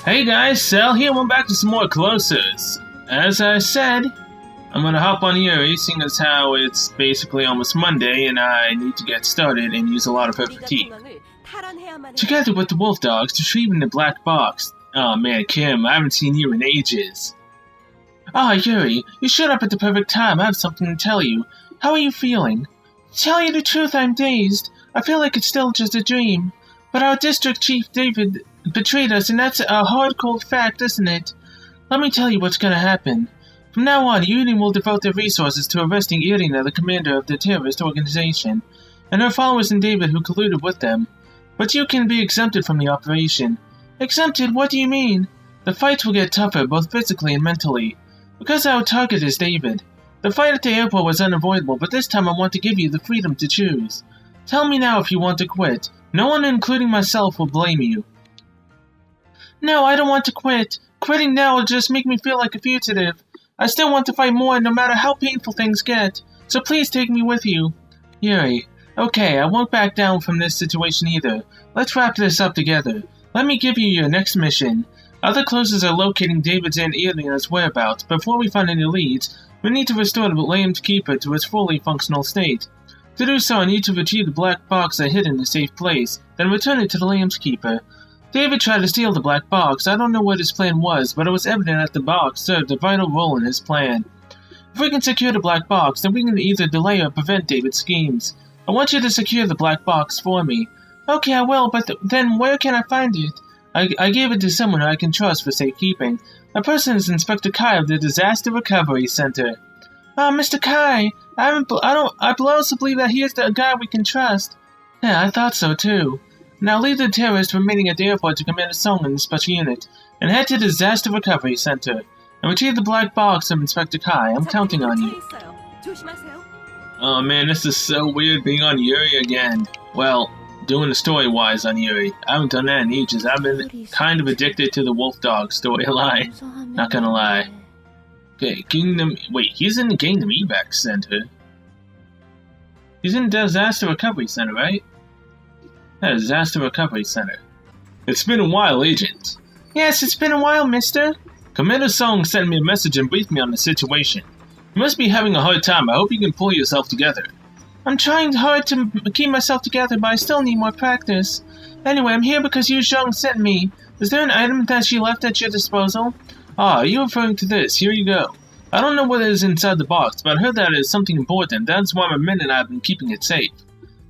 Hey guys, Sal here, we're back to some more Colossus. As I said, I'm gonna hop on Yuri, seeing as how it's basically almost Monday and I need to get started and use a lot of her fatigue. Together with the wolf dogs, retrieving the black box. Oh man, Kim, I haven't seen you in ages. Ah, Yuri, you showed up at the perfect time. I have something to tell you. How are you feeling? To tell you the truth, I'm dazed. I feel like it's still just a dream. But our district chief, David, betrayed us, and that's a hard, cold fact, isn't it? Let me tell you what's gonna happen. From now on, Union will devote their resources to arresting Irina, the commander of the terrorist organization, and her followers and David who colluded with them. But you can be exempted from the operation. Exempted? What do you mean? The fights will get tougher, both physically and mentally. Because our target is David. The fight at the airport was unavoidable, but this time I want to give you the freedom to choose. Tell me now if you want to quit. No one, including myself, will blame you. No, I don't want to quit. Quitting now will just make me feel like a fugitive. I still want to fight more, no matter how painful things get. So please take me with you. Yuri. Okay, I won't back down from this situation either. Let's wrap this up together. Let me give you your next mission. Other Colossus are locating David's and Irina's whereabouts. Before we find any leads, we need to restore the Lamb's Keeper to its fully functional state. To do so, I need to retrieve the black box I hid in a safe place, then return it to the Lamb's Keeper. David tried to steal the black box. I don't know what his plan was, but it was evident that the box served a vital role in his plan. If we can secure the black box, then we can either delay or prevent David's schemes. I want you to secure the black box for me. Okay, I will, but then where can I find it? I gave it to someone I can trust for safekeeping. The person is Inspector Kai of the Disaster Recovery Center. Mr. Kai, I also believe that he is the guy we can trust. Yeah, I thought so too. Now leave the terrorists remaining at the airport to Commander Song and the special unit, and head to the Disaster Recovery Center, and retrieve the black box of Inspector Kai. I'm counting on you. Oh man, this is so weird being on Yuri again. Well, doing the story-wise on Yuri. I haven't done that in ages. I've been kind of addicted to the Wolf Dog storyline. Not gonna lie. Okay, Kingdom... Wait, he's in the Kingdom Evac Center. He's in the Disaster Recovery Center, right? Yeah, Disaster Recovery Center. It's been a while, Agent. Yes, it's been a while, mister. Commander Song sent me a message and briefed me on the situation. You must be having a hard time. I hope you can pull yourself together. I'm trying hard to keep myself together, but I still need more practice. Anyway, I'm here because Yu Zheng sent me. Is there an item that she left at your disposal? Ah, are you referring to this? Here you go. I don't know what is inside the box, but I heard that it is something important. That's why my men and I have been keeping it safe.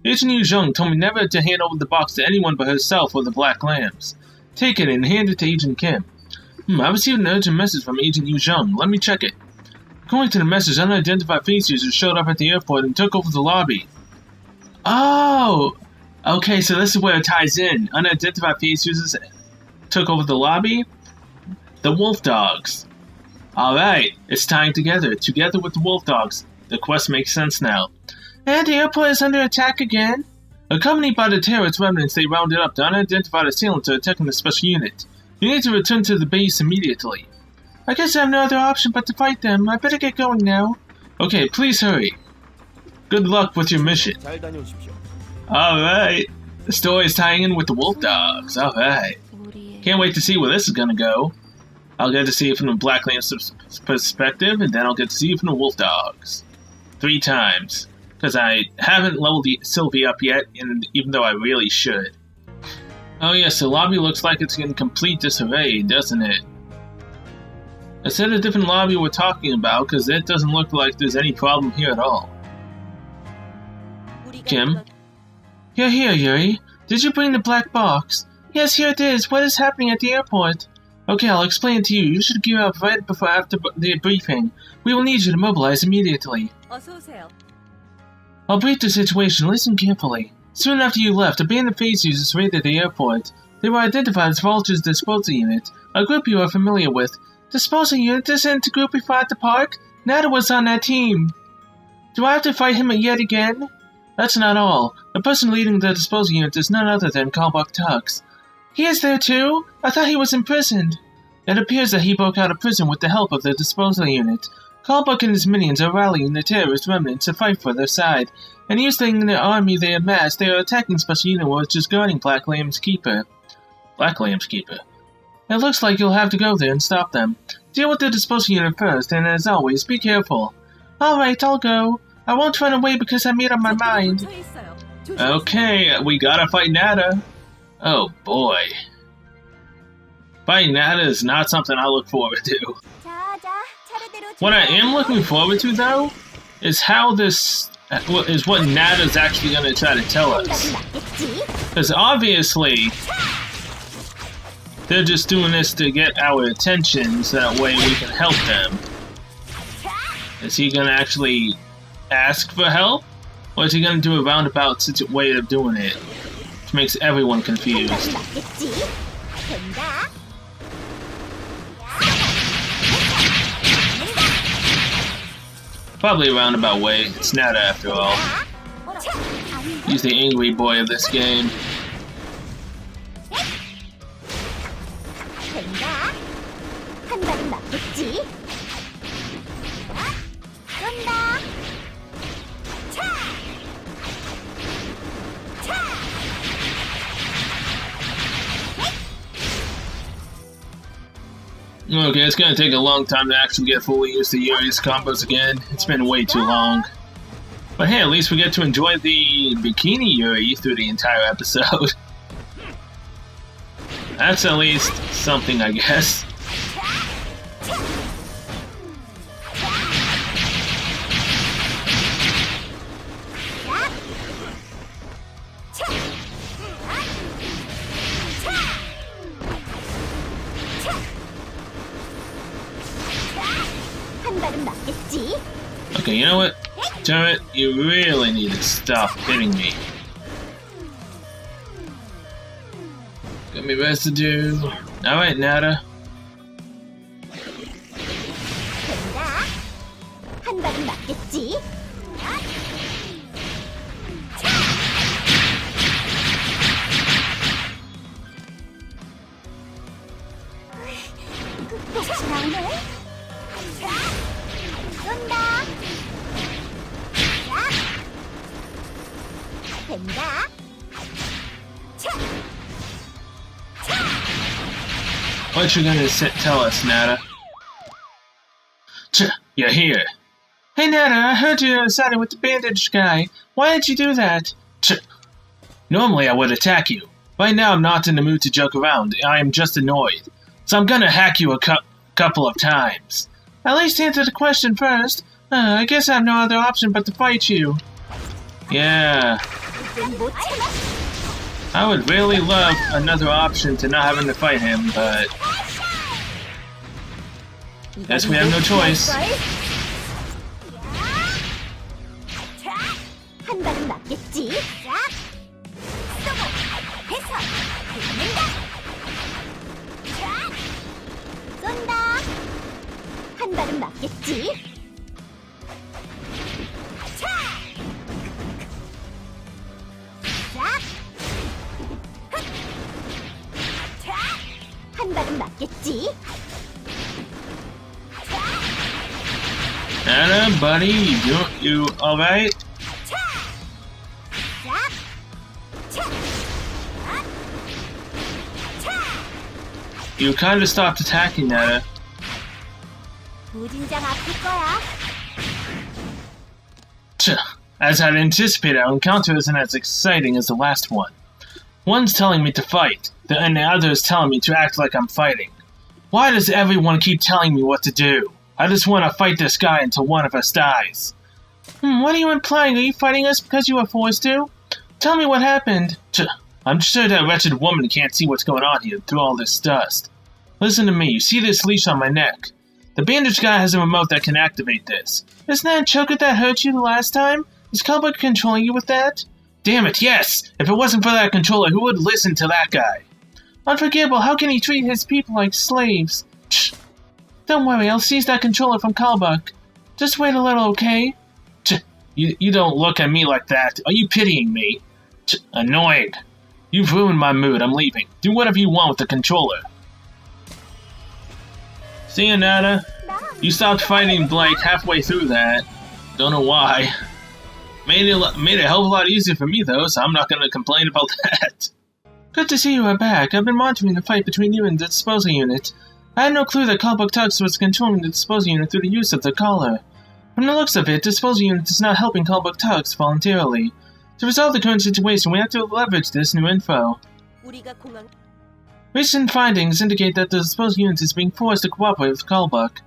Agent Yu Zheng told me never to hand over the box to anyone but herself or the Black Lambs. Take it and hand it to Agent Kim. I received an urgent message from Agent Yu Zheng. Let me check it. According to the message, unidentified face users showed up at the airport and took over the lobby. Oh! Okay, so this is where it ties in. Unidentified face users took over the lobby? The Wolf Dogs. Alright, it's tying together with the Wolf Dogs. The quest makes sense now. And the airport is under attack again? Accompanied by the terrorist remnants, they rounded up the unidentified assailants attacking the special unit. You need to return to the base immediately. I guess I have no other option but to fight them. I better get going now. Okay, please hurry. Good luck with your mission. Alright. The story is tying in with the Wolf Dogs. Alright. Can't wait to see where this is gonna go. I'll get to see it from the Black Lamb's perspective, and then I'll get to see it from the Wolf Dogs. 3 times. Because I haven't leveled Sylvie up yet, and even though I really should. Oh yes, the lobby looks like it's in complete disarray, doesn't it? I said a different lobby we're talking about, because it doesn't look like there's any problem here at all. Kim? You're here, Yuri. Did you bring the black box? Yes, here it is. What is happening at the airport? Okay, I'll explain to you. You should gear up right after the briefing. We will need you to mobilize immediately. I'll brief the situation. Listen carefully. Soon after you left, abandoned phase users raided the airport. They were identified as Vulture's disposal unit, a group you are familiar with. Disposal unit isn't the group we fought at the park? Nada was on that team. Do I have to fight him yet again? That's not all. The person leading the disposal unit is none other than Kalbuk Tux. He is there too? I thought he was imprisoned. It appears that he broke out of prison with the help of the disposal unit. Kalbuk and his minions are rallying the terrorist remnants to fight for their side, and using the army they amassed, they are attacking Special Unit which is guarding Black Lamb's Keeper. Black Lamb's Keeper? It looks like you'll have to go there and stop them. Deal with the disposal unit first, and as always, be careful. Alright, I'll go. I won't run away because I made up my mind. Okay, we gotta fight Nada. Oh boy. Fighting Nada is not something I look forward to. What I am looking forward to, though, is how this is what Nada's actually going to try to tell us. Because obviously, they're just doing this to get our attention so that way we can help them. Is he going to actually ask for help? Or is he going to do a roundabout way of doing it? Which makes everyone confused. Probably a roundabout way. It's Nada after all. He's the angry boy of this game. Okay, it's gonna take a long time to actually get fully used to Yuri's combos again. It's been way too long. But hey, at least we get to enjoy the Bikini Yuri through the entire episode. That's at least something, I guess. Okay, you know what? Turret, you really need to stop hitting me. Got me residue. Alright, Nada. What you gonna tell us, Nada? You're here. Hey Nada, I heard you sided with the bandage guy. Why did you do that? Normally I would attack you. Right now I'm not in the mood to joke around. I am just annoyed. So I'm gonna hack you a couple of times. At least answer the question first. I guess I have no other option but to fight you. Yeah. I would really love another option to not having to fight him, but guess we have no choice. Nada, buddy, you alright? You kinda stopped attacking, Nada. As I'd anticipated, our encounter isn't as exciting as the last one. One's telling me to fight, and the other is telling me to act like I'm fighting. Why does everyone keep telling me what to do? I just want to fight this guy until one of us dies. What are you implying? Are you fighting us because you were forced to? Tell me what happened. I'm sure that wretched woman can't see what's going on here through all this dust. Listen to me, you see this leash on my neck? The bandage guy has a remote that can activate this. Isn't that a choker that hurt you the last time? Is Kalbuk controlling you with that? Damn it, yes! If it wasn't for that controller, who would listen to that guy? Unforgivable, how can he treat his people like slaves? Don't worry, I'll seize that controller from Kalbuk. Just wait a little, okay? You don't look at me like that. Are you pitying me? Annoying. You've ruined my mood, I'm leaving. Do whatever you want with the controller. See ya, Nada. You stopped fighting Blake halfway through that. Don't know why. Made it a hell of a lot easier for me though, so I'm not gonna complain about that. Good to see you are back. I've been monitoring the fight between you and the disposal unit. I had no clue that Callbuck Tux was controlling the disposal unit through the use of the collar. From the looks of it, the disposal unit is not helping Callbuck Tux voluntarily. To resolve the current situation, we have to leverage this new info. Recent findings indicate that the disposal unit is being forced to cooperate with Callbuck.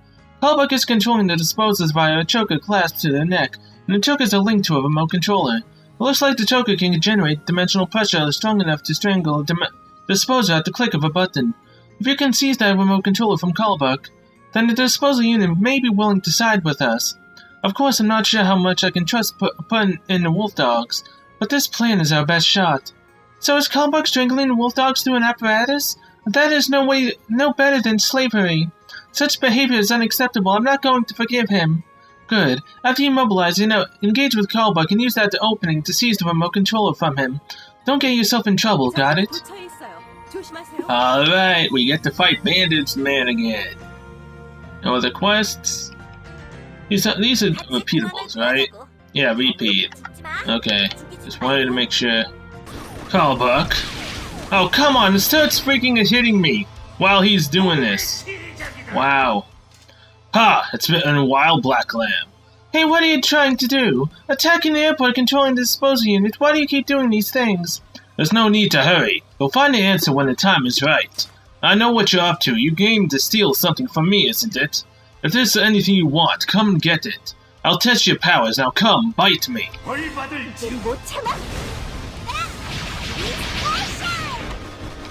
Callbuck is controlling the disposers via a choker clasped to their neck, and the choker is a link to a remote controller. It looks like the choker can generate dimensional pressure strong enough to strangle the disposer at the click of a button. If you can seize that remote controller from Callbuck, then the disposal unit may be willing to side with us. Of course, I'm not sure how much I can trust putting in the wolf dogs, but this plan is our best shot. So is Callbuck strangling the wolf dogs through an apparatus? That is no better than slavery. Such behavior is unacceptable. I'm not going to forgive him. Good. After you mobilize, engage with Callbuck and use that opening to seize the remote controller from him. Don't get yourself in trouble, got it? Alright, we get to fight Bandaged Man again. No other quests? These are repeatables, right? Yeah, repeat. Okay, just wanted to make sure. Callbuck. Oh, come on, it starts freaking hitting me while he's doing this. Wow. Ha! It's been a while, Black Lamb. Hey, what are you trying to do? Attacking the airport, controlling the disposal unit. Why do you keep doing these things? There's no need to hurry. You'll find the answer when the time is right. I know what you're up to. You came to steal something from me, isn't it? If there's anything you want, come and get it. I'll test your powers. Now come, bite me.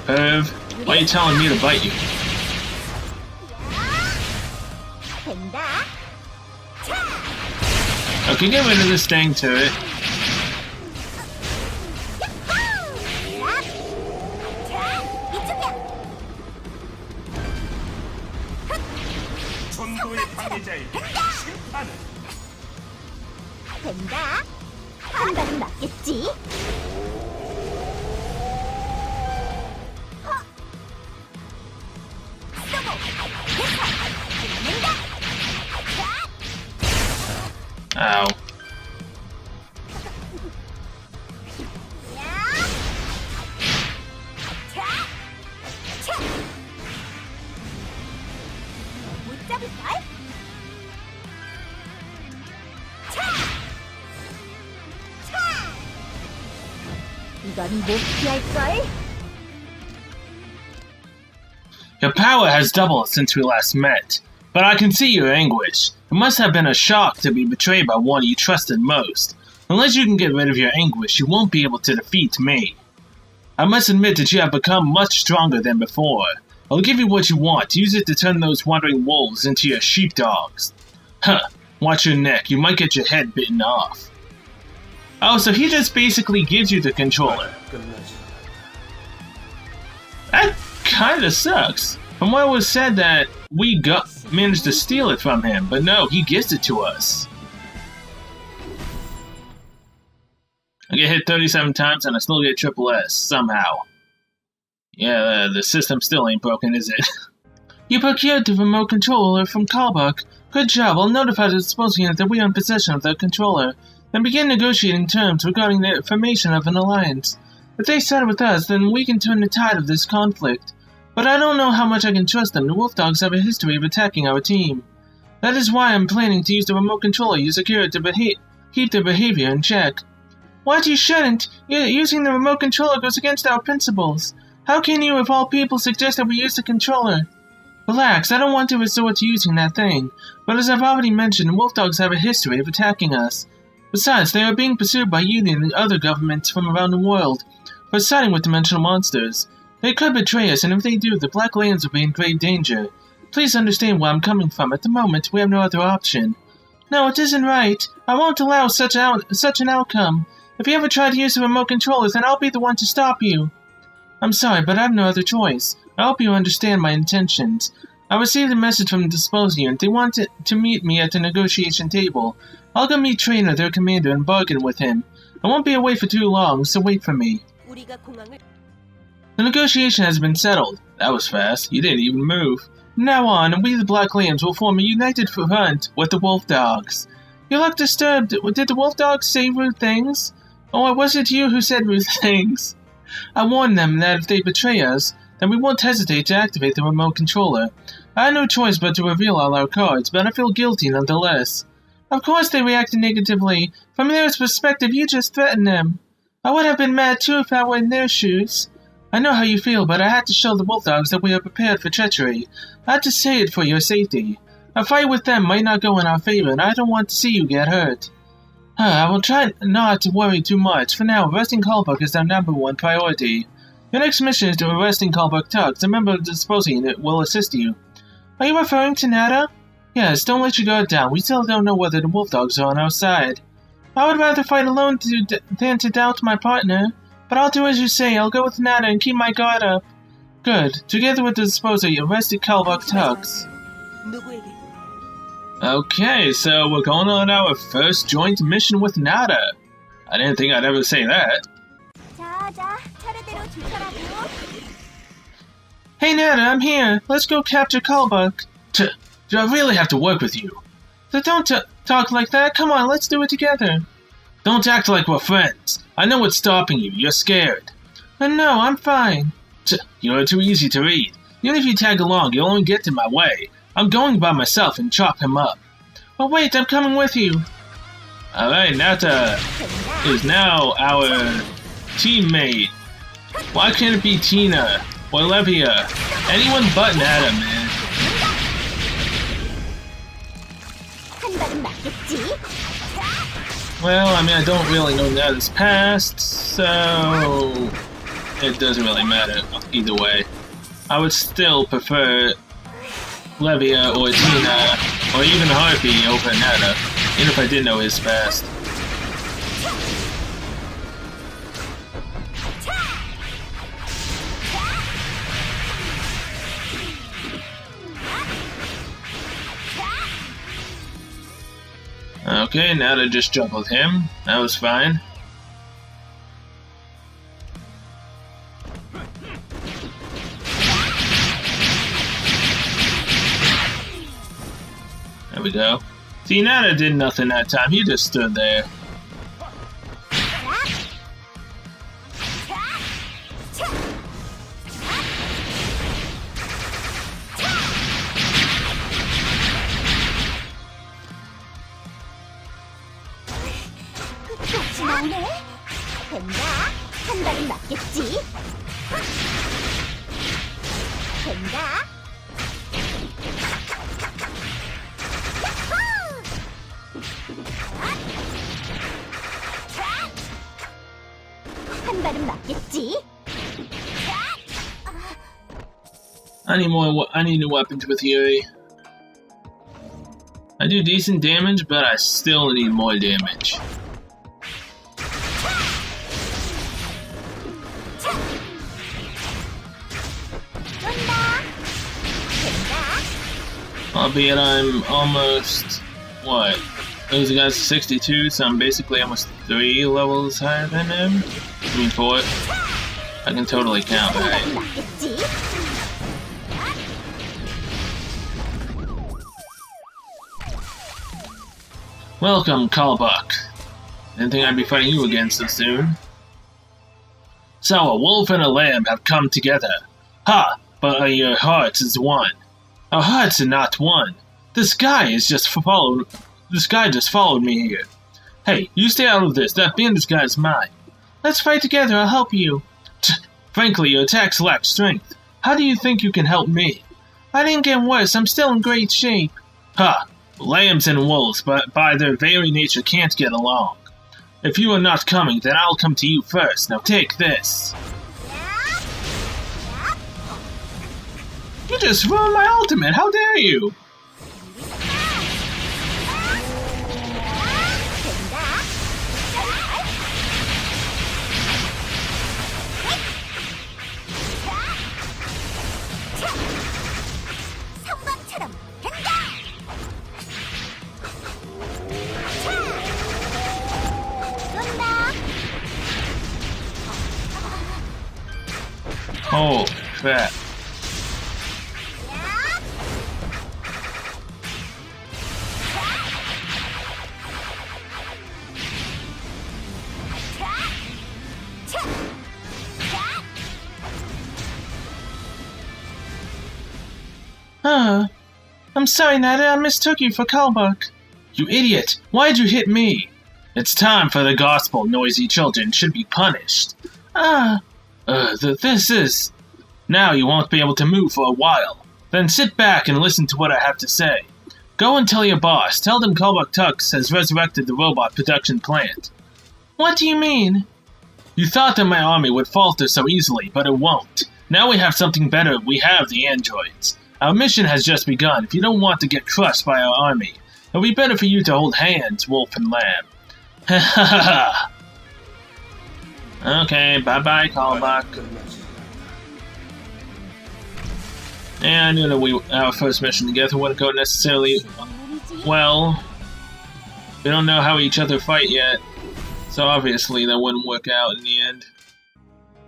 Perv, why are you telling me to bite you? Okay, get rid of this dang turret. Ow. Your power has doubled since we last met, but I can see your anguish. It must have been a shock to be betrayed by one you trusted most. Unless you can get rid of your anguish, you won't be able to defeat me. I must admit that you have become much stronger than before. I'll give you what you want. Use it to turn those wandering wolves into your sheepdogs. Huh. Watch your neck. You might get your head bitten off. Oh, so he just basically gives you the controller. That kinda sucks. From what was said that we managed to steal it from him, but no, he gives it to us. I get hit 37 times and I still get triple S, somehow. Yeah, the system still ain't broken, is it? You procured the remote controller from Callbuck. Good job, I'll notify the disposal unit that we are in possession of the controller, then begin negotiating terms regarding the formation of an alliance. If they side with us, then we can turn the tide of this conflict. But I don't know how much I can trust them. The wolf dogs have a history of attacking our team. That is why I'm planning to use the remote controller you secured to keep their behavior in check. What? You shouldn't. Using the remote controller goes against our principles. How can you, of all people, suggest that we use the controller? Relax, I don't want to resort to using that thing. But as I've already mentioned, the wolf dogs have a history of attacking us. Besides, they are being pursued by Union and other governments from around the world for siding with dimensional monsters. They could betray us, and if they do, the Black Lands will be in great danger. Please understand where I'm coming from. At the moment, we have no other option. No, it isn't right. I won't allow such an outcome. If you ever try to use the remote controller, then I'll be the one to stop you. I'm sorry, but I have no other choice. I hope you understand my intentions. I received a message from the disposal unit. They want to meet me at the negotiation table. I'll go meet Trainer, their commander, and bargain with him. I won't be away for too long, so wait for me. The negotiation has been settled. That was fast. You didn't even move. From now on, we the Black Lambs will form a united front with the Wolf Dogs. You look disturbed. Did the Wolf Dogs say rude things? Oh, it wasn't you who said rude things. I warned them that if they betray us, then we won't hesitate to activate the remote controller. I had no choice but to reveal all our cards, but I feel guilty nonetheless. Of course they reacted negatively. From their perspective, you just threatened them. I would have been mad too if I were in their shoes. I know how you feel, but I had to show the wolf dogs that we are prepared for treachery. I had to say it for your safety. A fight with them might not go in our favor, and I don't want to see you get hurt. I will try not to worry too much. For now, arresting Callbuck is our #1 priority. Your next mission is to arresting Callbuck Tugs. A member of the disposal unit will assist you. Are you referring to Nada? Yes, don't let your guard down. We still don't know whether the wolf dogs are on our side. I would rather fight alone than to doubt my partner. But I'll do as you say. I'll go with Nada and keep my guard up. Good. Together with the disposal, you arrested Callbuck Tugs. Okay, so we're going on our first joint mission with Nada. I didn't think I'd ever say that. Hey Nada, I'm here. Let's go capture Callbuck. Do I really have to work with you? So don't talk like that. Come on, let's do it together. Don't act like we're friends. I know what's stopping you. You're scared. No, I'm fine. You're too easy to read. Even if you tag along, you'll only get in my way. I'm going by myself and chop him up. Oh wait, I'm coming with you. Alright, Nada is now our teammate. Why can't it be Tina or Levia? Anyone but Nada, man. Well, I mean, I don't really know Nada's past, so it doesn't really matter either way. I would still prefer Levia or Tina, or even Harpy over Nada, even if I did know his past. Okay, Nada just juggled him. That was fine. There we go. See, Nada did nothing that time. He just stood there. I need new weapons with Yuri. I do decent damage, but I still need more damage. Albeit I'm almost, what? Those guys are 62, so I'm basically almost 3 levels higher than him. I mean 4. I can totally count, right? Welcome, Callbuck. Didn't think I'd be fighting you again so soon. So, a wolf and a lamb have come together. Ha! But your hearts is one. Our hearts are not one. This guy just followed me here. Hey, you stay out of this. That bandage guy is mine. Let's fight together. I'll help you. Frankly, your attacks lack strength. How do you think you can help me? I didn't get worse. I'm still in great shape. Ha! Lambs and wolves, but by their very nature can't get along. If you are not coming, then I'll come to you first. Now take this. You just ruined my ultimate. How dare you? Oh, crap. I'm sorry, Nada. I mistook you for Kalbuck. You idiot! Why'd you hit me? It's time for the gospel. Noisy children should be punished. This is... Now you won't be able to move for a while. Then sit back and listen to what I have to say. Go and tell your boss. Tell them Kalbuck Tux has resurrected the robot production plant. What do you mean? You thought that my army would falter so easily, but it won't. Now we have something better. We have the androids. Our mission has just begun. If you don't want to get crushed by our army, it'll be better for you to hold hands, Wolf and Lamb. Ha ha ha ha! Okay, bye-bye, Kalbuck. And I knew that our first mission together wouldn't go necessarily well. We don't know how each other fight yet, so obviously that wouldn't work out in the end.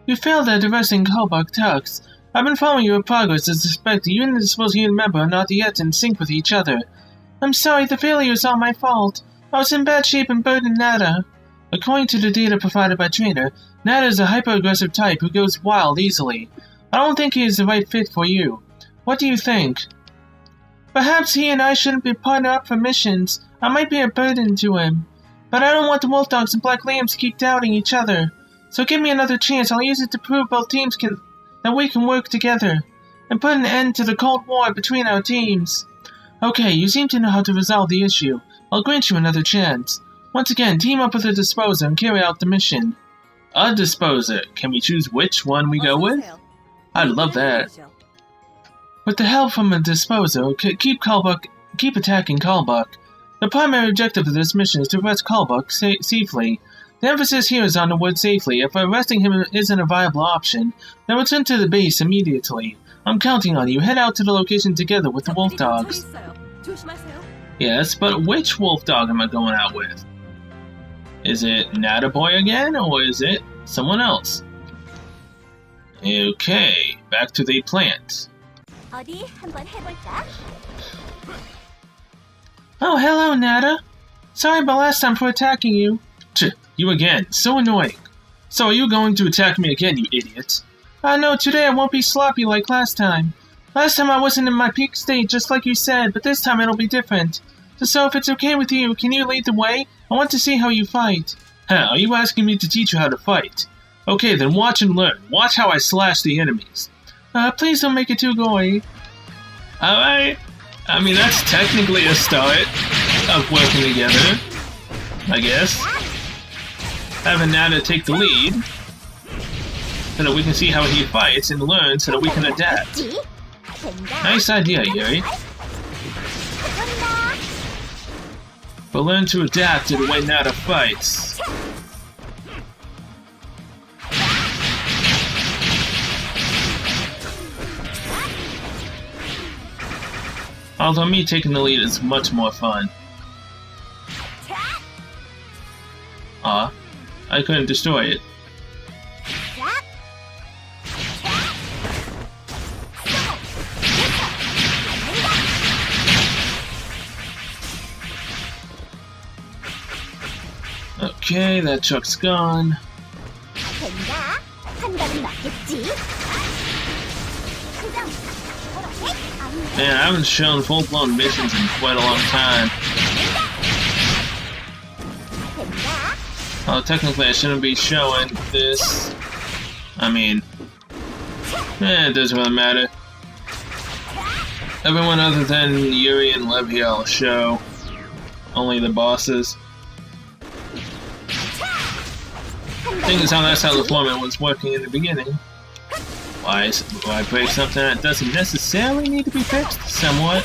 You failed at arresting Kalbuck Tux. I've been following your progress as expected. You and the disposal unit member are not yet in sync with each other. I'm sorry, the failure is all my fault. I was in bad shape and burdened Nada. According to the data provided by Trainer, Nada is a hyper-aggressive type who goes wild easily. I don't think he is the right fit for you. What do you think? Perhaps he and I shouldn't be partnered up for missions. I might be a burden to him. But I don't want the Wolf Dogs and Black Lambs to keep doubting each other. So give me another chance. I'll use it to prove both teams that we can work together. And put an end to the Cold War between our teams. Okay, you seem to know how to resolve the issue. I'll grant you another chance. Once again, team up with a Disposer and carry out the mission. A Disposer. Can we choose which one we go with? I'd love that. With the help from a Disposer, keep attacking Kalbuck. The primary objective of this mission is to arrest Kalbuck safely. The emphasis here is on the word safely. If arresting him isn't a viable option, then return to the base immediately. I'm counting on you. Head out to the location together with the Wolf Dogs. Yes, but which Wolf Dog am I going out with? Is it Nada Boy again, or is it someone else? Okay, back to the plant. Oh, hello, Nada. Sorry about last time for attacking you. You again. So annoying. So are you going to attack me again, you idiot? No, today I won't be sloppy like last time. Last time I wasn't in my peak state, just like you said, but this time it'll be different. So if it's okay with you, can you lead the way? I want to see how you fight. Are you asking me to teach you how to fight? Okay, then watch and learn. Watch how I slash the enemies. Please don't make it too gory. Alright. I mean, that's technically a start of working together, I guess. Having Nada take the lead, so that we can see how he fights and learn so that we can adapt. Nice idea, Yuri. But learn to adapt to the way Nada fights. Although me taking the lead is much more fun. I couldn't destroy it. Okay, that truck's gone. Man, I haven't shown full-blown missions in quite a long time. Well, technically I shouldn't be showing this. I mean, it doesn't really matter. Everyone other than Yuri and Levy I'll show. Only the bosses. Thing is how that's how the format was working in the beginning. Why break something that doesn't necessarily need to be fixed? Somewhat.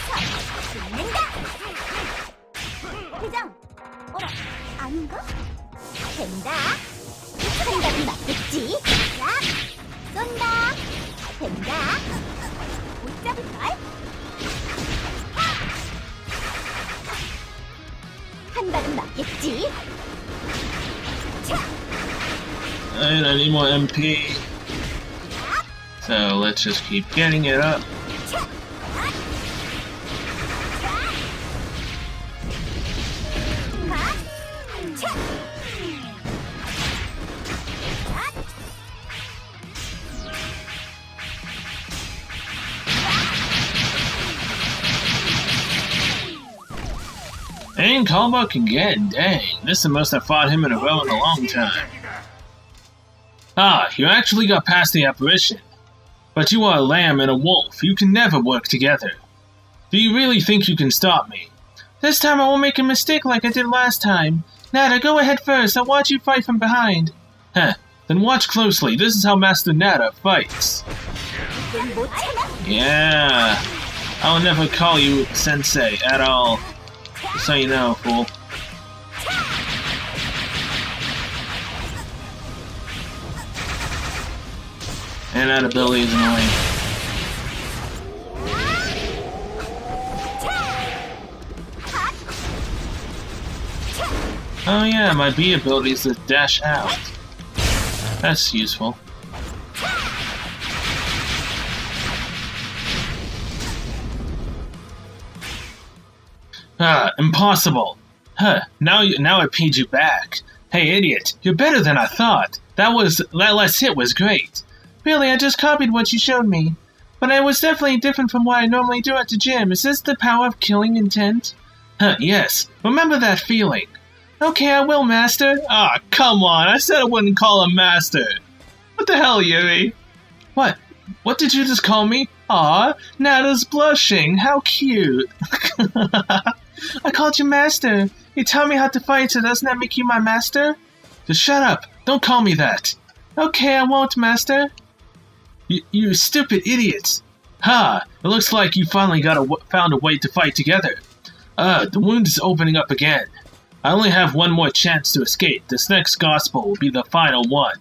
And I need more MP. So let's just keep getting it up. Paying Kalbuck again, dang. This is the most I've fought him in a row in a long time. Ah, you actually got past the apparition. But you are a lamb and a wolf. You can never work together. Do you really think you can stop me? This time I won't make a mistake like I did last time. Nada, go ahead first. I'll watch you fight from behind. Huh. Then watch closely. This is how Master Nada fights. Yeah. I'll never call you Sensei at all. Just so you know, fool. And that ability is annoying. Oh yeah, my B ability is to dash out. That's useful. Ah, impossible. Huh, now I paid you back. Hey idiot, you're better than I thought. That last hit was great. Really, I just copied what you showed me. But it was definitely different from what I normally do at the gym. Is this the power of killing intent? Huh, yes. Remember that feeling. Okay, I will, Master. Ah, come on. I said I wouldn't call him Master. What the hell, Yuri? What? What did you just call me? Aw, Nada's blushing. How cute. I called you Master. You tell me how to fight, so doesn't that make you my master? Just shut up. Don't call me that. Okay, I won't, Master. You stupid idiots. Ha! It looks like you finally found a way to fight together. The wound is opening up again. I only have one more chance to escape. This next gospel will be the final one.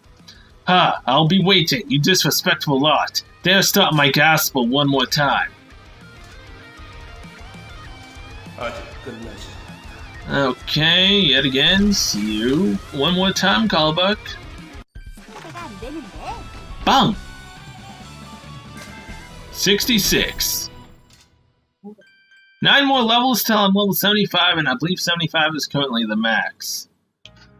Ha! I'll be waiting, you disrespectful lot. Dare stop my gospel one more time. Okay, yet again, see you one more time, Kalbuck. Bang! 66. 9 more levels till I'm level 75, and I believe 75 is currently the max.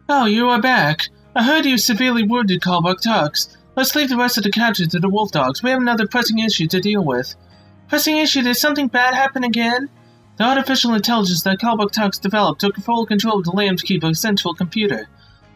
Oh, you are back. I heard you severely wounded, Kalbuck Tux. Let's leave the rest of the capture to the wolf dogs. We have another pressing issue to deal with. Pressing issue? Did something bad happen again? The artificial intelligence that Kalbuck Tux developed took full control of the Lambskeeper's central computer.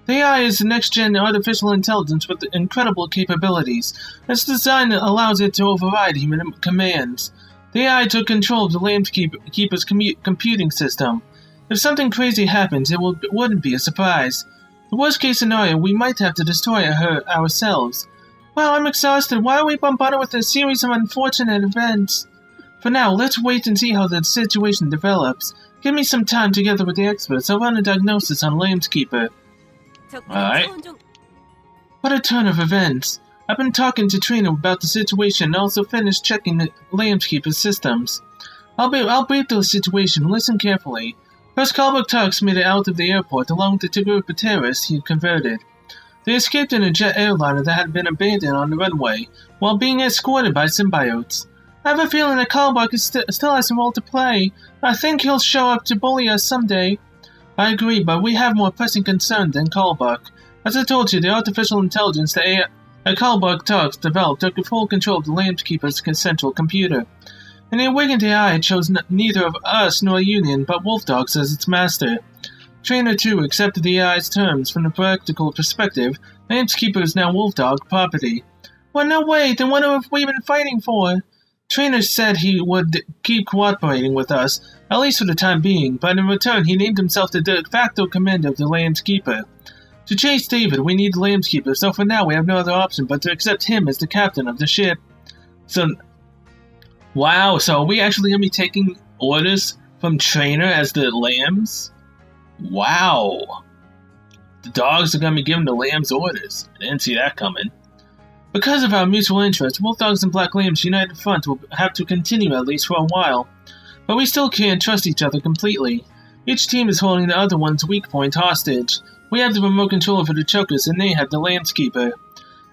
The AI is the next-gen artificial intelligence with incredible capabilities. Its design allows it to override human commands. The AI took control of the Lambskeeper's computing system. If something crazy happens, it wouldn't be a surprise. The worst-case scenario, we might have to destroy her ourselves. Wow, I'm exhausted. Why are we bombarded with a series of unfortunate events? For now, let's wait and see how the situation develops. Give me some time together with the experts. I'll run a diagnosis on Lambskeeper. Alright. What a turn of events. I've been talking to Trainer about the situation and also finished checking the Lambskeeper's systems. I'll brief the situation. Listen carefully. First, Kalbuck Tux made it out of the airport along with the group of terrorists he converted. They escaped in a jet airliner that had been abandoned on the runway, while being escorted by symbiotes. I have a feeling that Kalbuck still has a role to play. I think he'll show up to bully us someday. I agree, but we have more pressing concern than Kalbuck. As I told you, the artificial intelligence that Kalbuck Tux developed took full control of the Lambskeeper's central computer. And the awakened AI chose neither of us nor Union, but Wolf Dogs as its master. Trainer 2 accepted the AI's terms. From the practical perspective, Lambskeeper is now Wolf Dog property. Well, no way, then what have we been fighting for? Trainer said he would keep cooperating with us, at least for the time being, but in return he named himself the de facto commander of the Lambskeeper. To chase David, we need the Lambskeeper, so for now we have no other option but to accept him as the captain of the ship. Wow, so are we actually going to be taking orders from Trainer as the lambs? Wow. The dogs are going to be giving the lambs orders. I didn't see that coming. Because of our mutual interest, Wolf Dogs and Black Lambs United Front will have to continue at least for a while. But we still can't trust each other completely. Each team is holding the other one's weak point hostage. We have the remote control for the Chokers and they have the Lambskeeper.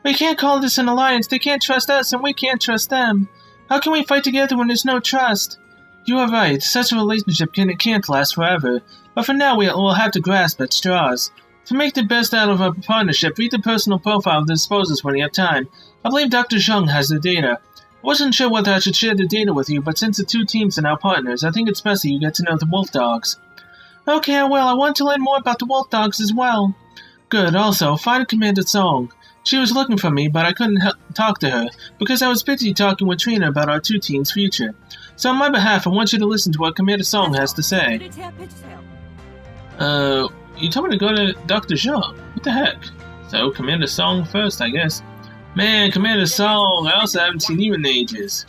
We can't call this an alliance. They can't trust us and we can't trust them. How can we fight together when there's no trust? You are right. Such a relationship can't last forever. But for now we'll have to grasp at straws. To make the best out of our partnership, read the personal profile of the disposers when you have time. I believe Dr. Zheng has the data. I wasn't sure whether I should share the data with you, but since the two teams are now partners, I think it's best that you get to know the Wolf Dogs. Okay, well, I want to learn more about the Wolf Dogs as well. Good, also, find Commander Song. She was looking for me, but I couldn't talk to her, because I was busy talking with Trina about our two teams' future. So on my behalf, I want you to listen to what Commander Song has to say. You told me to go to Dr. Zhang. What the heck? So, Commander Song first, I guess. Man, Commander Song, I also haven't seen you in ages.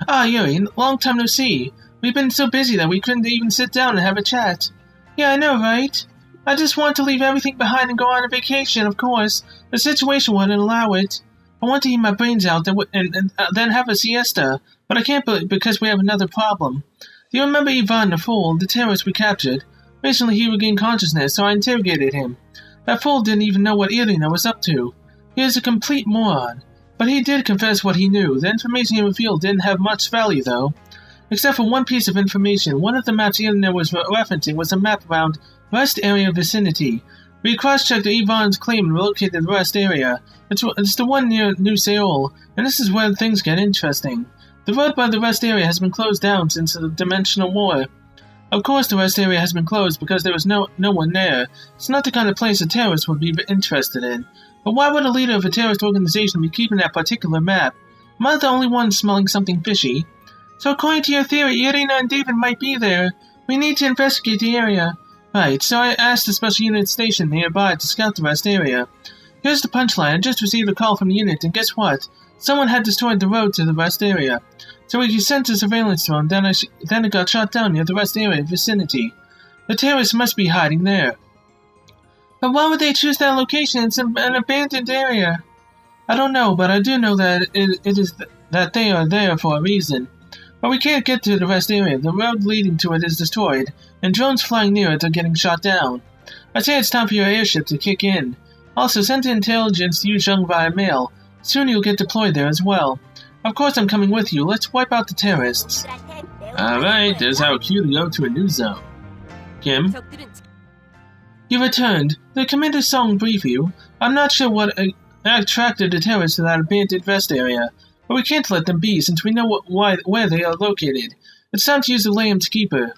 Ah, Yuri, long time no see. We've been so busy that we couldn't even sit down and have a chat. Yeah, I know, right? I just want to leave everything behind and go on a vacation, of course. The situation wouldn't allow it. I want to eat my brains out and then have a siesta, but I can't because we have another problem. Do you remember Ivan the Fool, the terrorist we captured? Recently he regained consciousness, so I interrogated him. That fool didn't even know what Irina was up to. He is a complete moron. But he did confess what he knew. The information he revealed didn't have much value, though. Except for one piece of information. One of the maps Irina was referencing was a map around Rest Area vicinity. We cross-checked Ivan's claim and located the Rest Area. It's the one near New Seoul, and this is where things get interesting. The road by the Rest Area has been closed down since the Dimensional War. Of course the Rest Area has been closed because there was no one there. It's not the kind of place a terrorist would be interested in. But why would a leader of a terrorist organization be keeping that particular map? Am I the only one smelling something fishy? So according to your theory, Irina and David might be there. We need to investigate the area. Right, so I asked the special unit station nearby to scout the Rest Area. Here's the punchline. I just received a call from the unit, and guess what? Someone had destroyed the road to the Rest Area. So we sent a surveillance drone, then it got shot down near the Rest Area vicinity. The terrorists must be hiding there. But why would they choose that location? It's an abandoned area. I don't know, but I do know that that they are there for a reason. But we can't get to the Rest Area. The road leading to it is destroyed, and drones flying near it are getting shot down. I say it's time for your airship to kick in. Also, send intelligence to Yuzheng via mail. Soon you'll get deployed there as well. Of course I'm coming with you. Let's wipe out the terrorists. Alright, there's our cue to go to a new zone. Kim? You returned. The Commander Song brief you. I'm not sure what attracted the terrorists to that abandoned Rest Area, but we can't let them be since we know where they are located. It's time to use the Lamb's Keeper.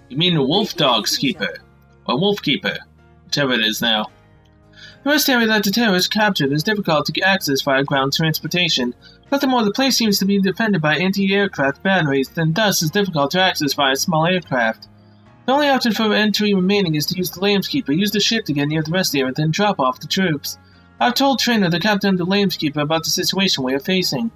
You mean the Wolf Dog's Keeper? Or Wolf Keeper, whichever it is now. The Rest Area that the terrorists captured is difficult to access via ground transportation. Furthermore, the place seems to be defended by anti-aircraft batteries, and thus is difficult to access via small aircraft. The only option for entry remaining is to use the Lamb's Keeper, use the ship to get near the Rest Area, then drop off the troops. I've told Trainer, the captain of the Lamb's Keeper, about the situation we are facing.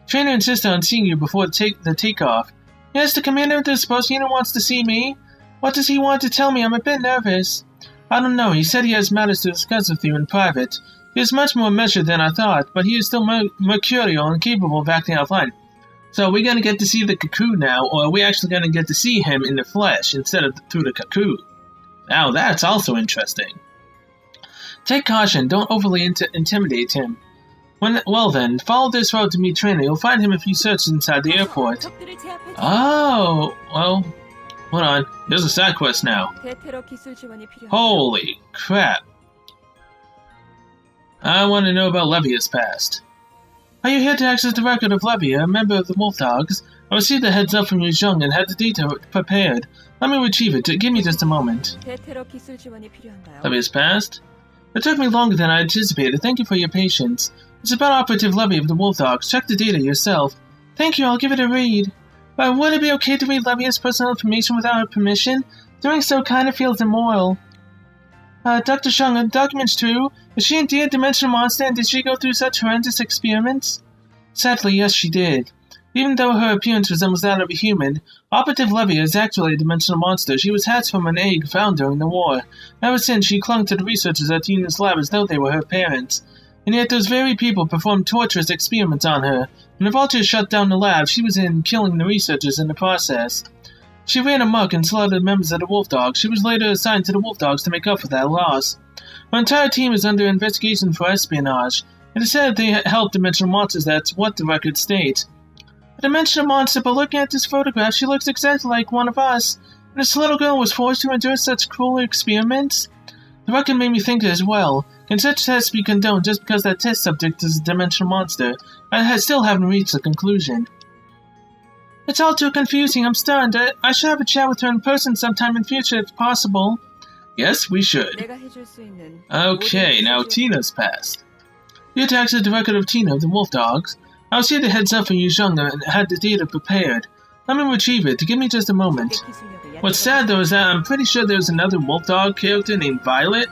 Trainer insisted on seeing you before the takeoff. Yes, the commander of the supposed unit wants to see me. What does he want to tell me? I'm a bit nervous. I don't know. He said he has matters to discuss with you in private. He is much more measured than I thought, but he is still mercurial and capable of acting out fine. So are we going to get to see the Cocoon now, or are we actually going to get to see him in the flesh instead of through the Cocoon? Now that's also interesting. Take caution, don't overly intimidate him. Well then, follow this road to meet Trainer. You'll find him if you search inside the airport. Oh, well, hold on. There's a side quest now. Holy crap. I want to know about Levia's past. Are you here to access the record of Levia, a member of the Wolf Dogs? I received a heads up from Yuzheng and had the data prepared. Let me retrieve it. Give me just a moment. Levia's past? It took me longer than I anticipated. Thank you for your patience. It's about Operative Levia of the Wolf Dogs. Check the data yourself. Thank you, I'll give it a read. But would it be okay to read Levia's personal information without her permission? Doing so kind of feels immoral. Dr. Zhang, are the documents true? Is she indeed a dimensional monster, and did she go through such horrendous experiments? Sadly, yes, she did. Even though her appearance resembles that of a human, Operative Levia is actually a dimensional monster. She was hatched from an egg found during the war. Ever since, she clung to the researchers at the unit's lab as though they were her parents. And yet those very people performed torturous experiments on her. When the Vultures shut down the lab, she was in killing the researchers in the process. She ran amok and slaughtered members of the Wolf Dogs. She was later assigned to the Wolf Dogs to make up for that loss. Her entire team is under investigation for espionage. It is said they helped dimensional monsters. That's what the record states. A dimensional monster, but looking at this photograph, she looks exactly like one of us. And this little girl was forced to endure such cruel experiments? The record made me think as well. Can such tests be condoned just because that test subject is a dimensional monster? I still haven't reached a conclusion. It's all too confusing. I'm stunned. I should have a chat with her in person sometime in future if possible. Yes, we should. Okay, now Tina's passed. You attached the record of Tina of the Wolf Dogs. I was here to heads up for Yu Zheng and had the data prepared. Let me retrieve it. Give me just a moment. What's sad though is that I'm pretty sure there's another Wolf Dog character named Violet.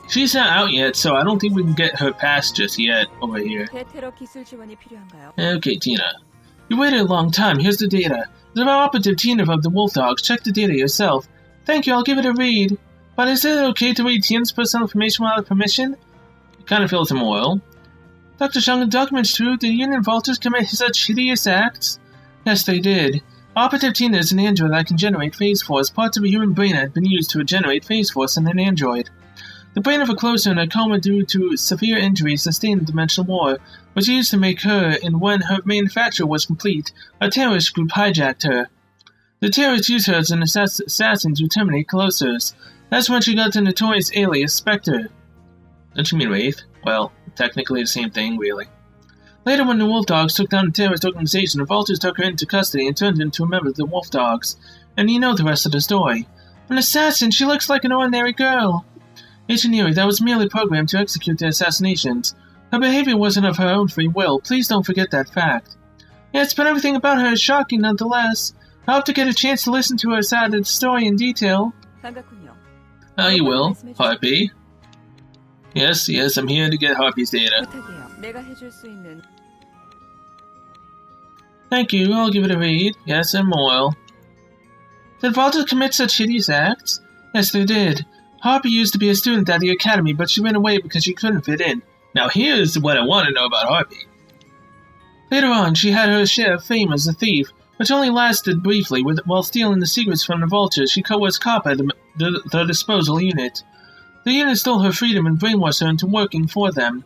She's not out yet, so I don't think we can get her passed just yet over here. Okay, Tina. You waited a long time. Here's the data. It's about Operative Tina of the Wolf Dogs. Check the data yourself. Thank you, I'll give it a read. But is it okay to read Tina's personal information without permission? It kind of feels immoral. Dr. Zheng, the documents true. Did Union Vaulters commit such hideous acts? Yes, they did. Operative Tina is an android that can generate phase force. Parts of a human brain had been used to regenerate phase force in an android. The brain of a closer in a coma due to severe injuries sustained in Dimensional War was used to make her, and when her manufacture was complete, a terrorist group hijacked her. The terrorists used her as an assassin to terminate Colossus. That's when she got the notorious alias Spectre. Don't you mean Wraith? Well, technically the same thing, really. Later, when the Wolf Dogs took down the terrorist organization, the Vultures took her into custody and turned her into a member of the Wolf Dogs. And you know the rest of the story. An assassin? She looks like an ordinary girl. Agent Yuri, that was merely programmed to execute the assassinations. Her behavior wasn't of her own free will. Please don't forget that fact. Yes, but everything about her is shocking nonetheless. I hope to get a chance to listen to her side of the story in detail. You will, Harpy. Yes, I'm here to get Harpy's data. Thank you, I'll give it a read. Yes, I'm loyal. Did Vultures commit such hideous acts? Yes, they did. Harpy used to be a student at the academy, but she went away because she couldn't fit in. Now here's what I want to know about Harpy. Later on, she had her share of fame as a thief, which only lasted briefly. While stealing the secrets from the Vultures, she was caught by the disposal unit. The unit stole her freedom and brainwashed her into working for them.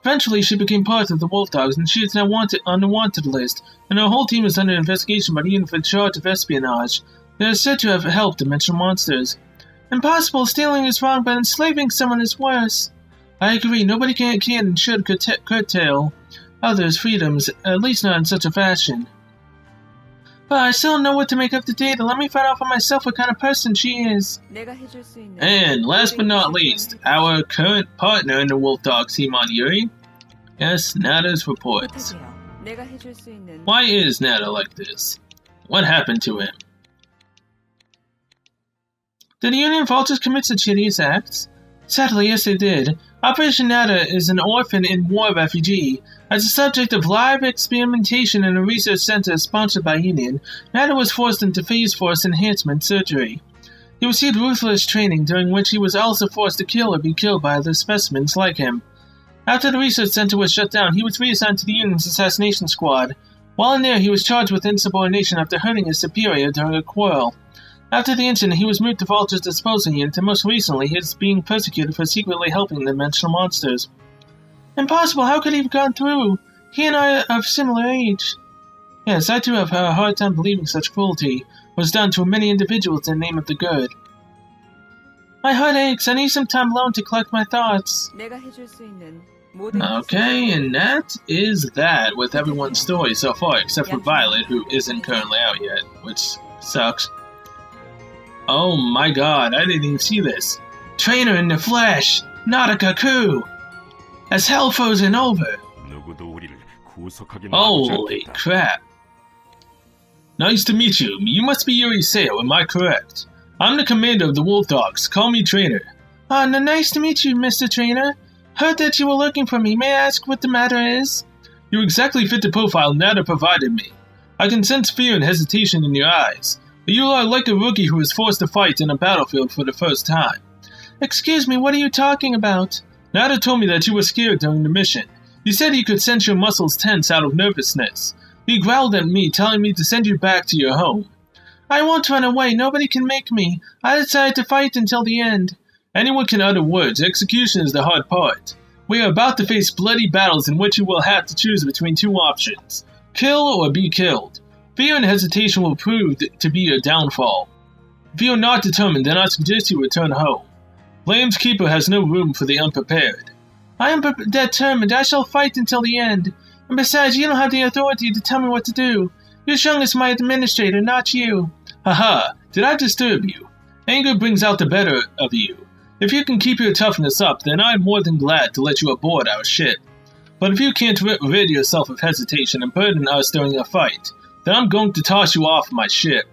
Eventually, she became part of the Wolf Dogs, and she is now on the wanted list, and her whole team is under investigation by the unit for charge of espionage. They are said to have helped dimensional monsters. Impossible! Stealing is wrong, but enslaving someone is worse. I agree, nobody can and should curtail others' freedoms, at least not in such a fashion. But I still don't know what to make of the data. Let me find out for myself what kind of person she is. And last but not least, our current partner in the Wolf Dog team on Yuri. Yes, Nada's reports. Why is Nada like this? What happened to him? Did the Union Vultures commit such hideous acts? Sadly, yes they did. Operation Nada is an orphan in war refugee. As a subject of live experimentation in a research center sponsored by Union, Nada was forced into phase force enhancement surgery. He received ruthless training, during which he was also forced to kill or be killed by other specimens like him. After the research center was shut down, he was reassigned to the Union's assassination squad. While in there, he was charged with insubordination after hurting his superior during a quarrel. After the incident, he was moved to Vulture's disposal unit, and most recently, he is being persecuted for secretly helping the dimensional monsters. Impossible! How could he have gone through? He and I are of similar age. Yes, I too have a hard time believing such cruelty was done to many individuals in the name of the good. My heart aches. I need some time alone to collect my thoughts. Okay, and that is that with everyone's story so far, except for Violet, who isn't currently out yet, which sucks. Oh my god, I didn't even see this. Trainer in the flesh! Not a Kaku! As hell frozen over! Holy crap. Nice to meet you. You must be Yuri Seo, am I correct? I'm the commander of the Wolf Dogs. Call me Trainer. Nice to meet you, Mr. Trainer. Heard that you were looking for me. May I ask what the matter is? You exactly fit the profile Nada provided me. I can sense fear and hesitation in your eyes. But you are like a rookie who is forced to fight in a battlefield for the first time. Excuse me, what are you talking about? Nada told me that you were scared during the mission. He said he could sense your muscles tense out of nervousness. He growled at me, telling me to send you back to your home. I won't run away. Nobody can make me. I decided to fight until the end. Anyone can utter words. Execution is the hard part. We are about to face bloody battles in which you will have to choose between two options. Kill or be killed. Fear and hesitation will prove to be your downfall. If you are not determined, then I suggest you return home. Flame's Keeper has no room for the unprepared. I am determined. I shall fight until the end. And besides, you don't have the authority to tell me what to do. Yusheng is my administrator, not you. Haha, did I disturb you? Anger brings out the better of you. If you can keep your toughness up, then I'm more than glad to let you aboard our ship. But if you can't rid yourself of hesitation and burden us during a fight, then I'm going to toss you off my ship.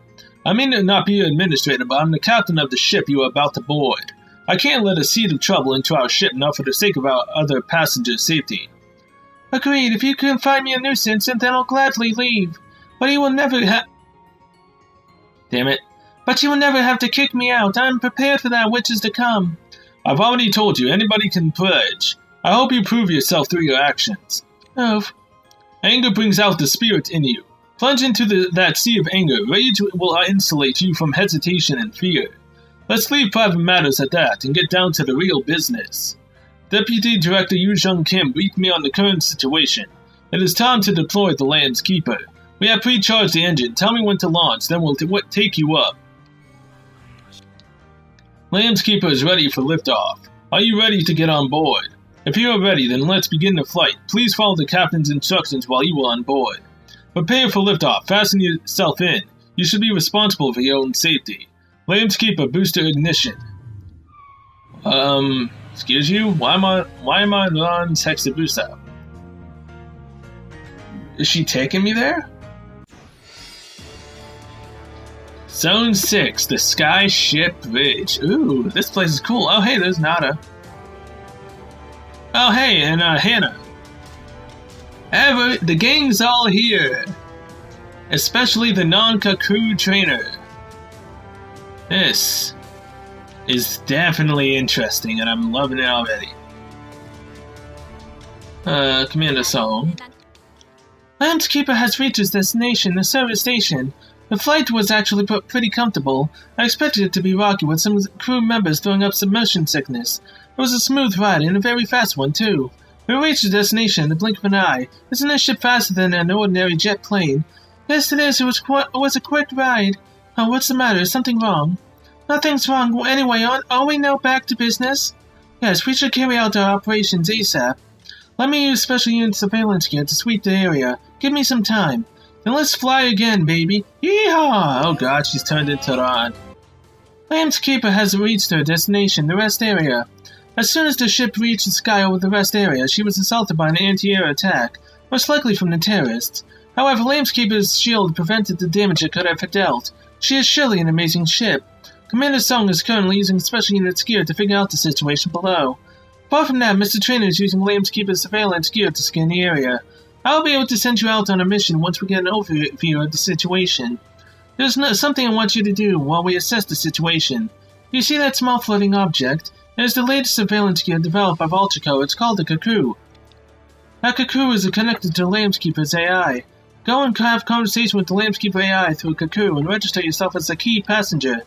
I may not be your administrator, but I'm the captain of the ship you are about to board. I can't let a seed of trouble into our ship now for the sake of our other passengers' safety. Agreed. If you can find me a nuisance, then I'll gladly leave. But you will never Damn it. But you will never have to kick me out. I'm prepared for that which is to come. I've already told you, anybody can purge. I hope you prove yourself through your actions. Oh. Anger brings out the spirit in you. Plunge into that sea of anger. Rage will insulate you from hesitation and fear. Let's leave private matters at that and get down to the real business. Deputy Director Yusheng Kim briefed me on the current situation. It is time to deploy the Lamb's Keeper. We have pre-charged the engine. Tell me when to launch, then we'll take you up. Lamb's Keeper is ready for liftoff. Are you ready to get on board? If you are ready, then let's begin the flight. Please follow the captain's instructions while you are on board. Prepare for liftoff. Fasten yourself in. You should be responsible for your own safety. Lamb's Keeper booster ignition. Excuse you? Why am I on Hexa booster? Is she taking me there? Zone 6, the Sky Ship Bridge. Ooh, this place is cool. Oh, hey, there's Nada. Oh, hey, and Hannah. The gang's all here. Especially the Nonka crew trainer. This is definitely interesting, and I'm loving it already. Commander Song. Lamb's Keeper has reached its destination, the service station. The flight was actually pretty comfortable. I expected it to be rocky with some crew members throwing up submersion sickness. It was a smooth ride and a very fast one, too. We reached the destination in the blink of an eye. Isn't this ship faster than an ordinary jet plane? Yes, it is. It was a quick ride. Oh, what's the matter? Is something wrong? Nothing's wrong. Well, anyway, are we now back to business? Yes, we should carry out our operations ASAP. Let me use special unit surveillance gear to sweep the area. Give me some time. Then let's fly again, baby. Yeehaw! Oh god, she's turned into Ron. Lamb's Keeper has reached her destination, the rest area. As soon as the ship reached the sky over the rest area, she was assaulted by an anti-air attack, most likely from the terrorists. However, Lamb's Keeper's shield prevented the damage it could have dealt. She is surely an amazing ship. Commander Song is currently using special unit gear to figure out the situation below. Apart from that, Mr. Trainer is using Lamb's Keeper's surveillance gear to scan the area. I'll be able to send you out on a mission once we get an overview of the situation. There's something I want you to do while we assess the situation. You see that small floating object? It is the latest surveillance gear developed by Vultrico. It's called the Cuckoo. That Cuckoo is connected to Lamb's Keeper's AI. Go and have conversation with the Lamb's Keeper AI through Cuckoo and register yourself as a key passenger.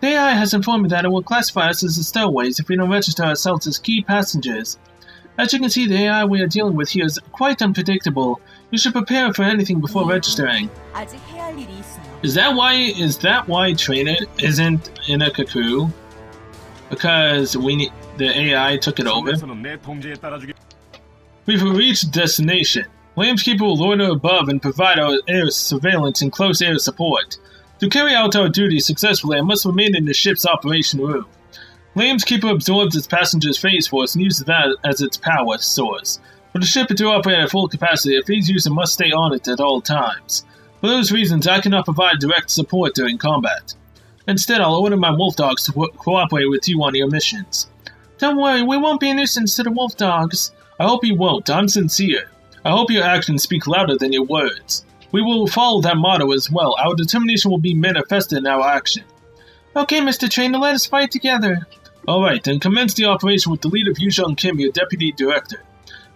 The AI has informed me that it will classify us as the stowaways if we don't register ourselves as key passengers. As you can see, the AI we are dealing with here is quite unpredictable. You should prepare for anything before registering. Is that why Trainer isn't in a Cuckoo? Because the AI took it over? We've reached destination. Lamb's Keeper will loiter above and provide our air surveillance and close air support. To carry out our duties successfully, I must remain in the ship's operation room. Lamb's Keeper absorbs its passengers' phase force and uses that as its power source. For the ship to operate at full capacity, a phase user must stay on it at all times. For those reasons, I cannot provide direct support during combat. Instead, I'll order my wolf dogs to cooperate with you on your missions. Don't worry, we won't be a nuisance to the wolf dogs. I hope you won't. I'm sincere. I hope your actions speak louder than your words. We will follow that motto as well. Our determination will be manifested in our action. Okay, Mr. Trainer, let us fight together. Alright, then commence the operation with the lead of Yusheng Kim, your Deputy Director.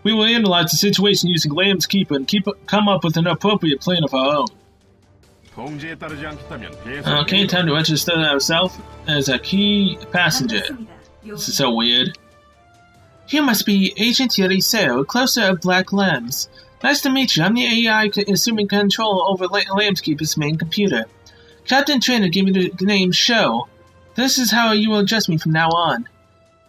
We will analyze the situation using Lamb's Keeper and come up with an appropriate plan of our own. Okay, time to register ourselves as a key passenger. This is so weird. You must be Agent Yeriseo, closer of Black Lambs. Nice to meet you. I'm the AI assuming control over Lamb's Keeper's main computer. Captain Trainer gave me the name Sho. This is how you will address me from now on.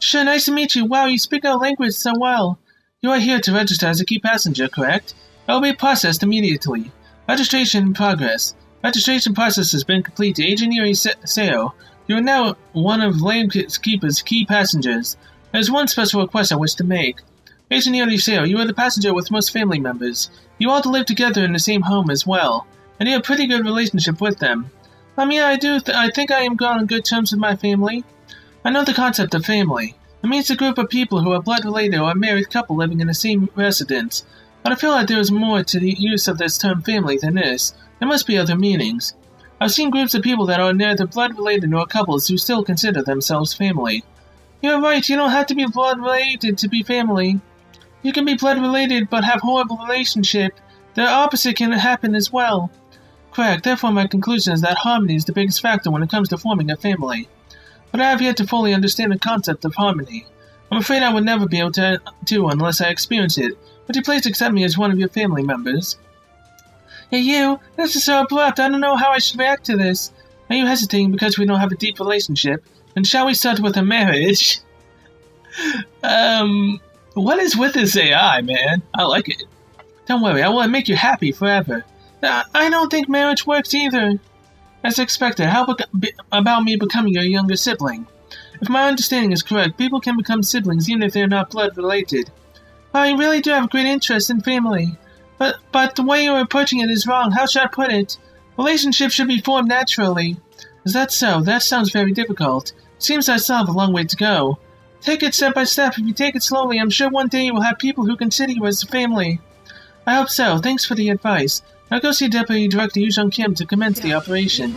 Sure, nice to meet you. Wow, you speak our language so well. You are here to register as a key passenger, correct? I will be processed immediately. Registration in progress. Registration process has been completed. Agent Yuri Seo, you are now one of Lanekeeper's key passengers. There is one special request I wish to make. Agent Yuri Seo, you are the passenger with most family members. You all live together in the same home as well, and you have a pretty good relationship with them. Yeah, I do. I think I am on good terms with my family. I know the concept of family. It means a group of people who are blood-related or a married couple living in the same residence. But I feel like there is more to the use of this term family than this. There must be other meanings. I've seen groups of people that are neither blood-related nor couples who still consider themselves family. You're right, you don't have to be blood-related to be family. You can be blood-related but have horrible relationship. The opposite can happen as well. Correct, therefore my conclusion is that harmony is the biggest factor when it comes to forming a family. But I have yet to fully understand the concept of harmony. I'm afraid I would never be able to do unless I experience it. Would you please accept me as one of your family members? Hey you, this is so abrupt, I don't know how I should react to this. Are you hesitating because we don't have a deep relationship? Then shall we start with a marriage? What is with this AI, man? I like it. Don't worry, I will make you happy forever. I don't think marriage works either. As expected, how about me becoming your younger sibling? If my understanding is correct, people can become siblings even if they're not blood related. Well, you really do have a great interest in family. But the way you're approaching it is wrong. How should I put it? Relationships should be formed naturally. Is that so? That sounds very difficult. It seems I still have a long way to go. Take it step by step. If you take it slowly, I'm sure one day you will have people who consider you as a family. I hope so. Thanks for the advice. Now go see Deputy Director Yu Jung Kim to commence the operation.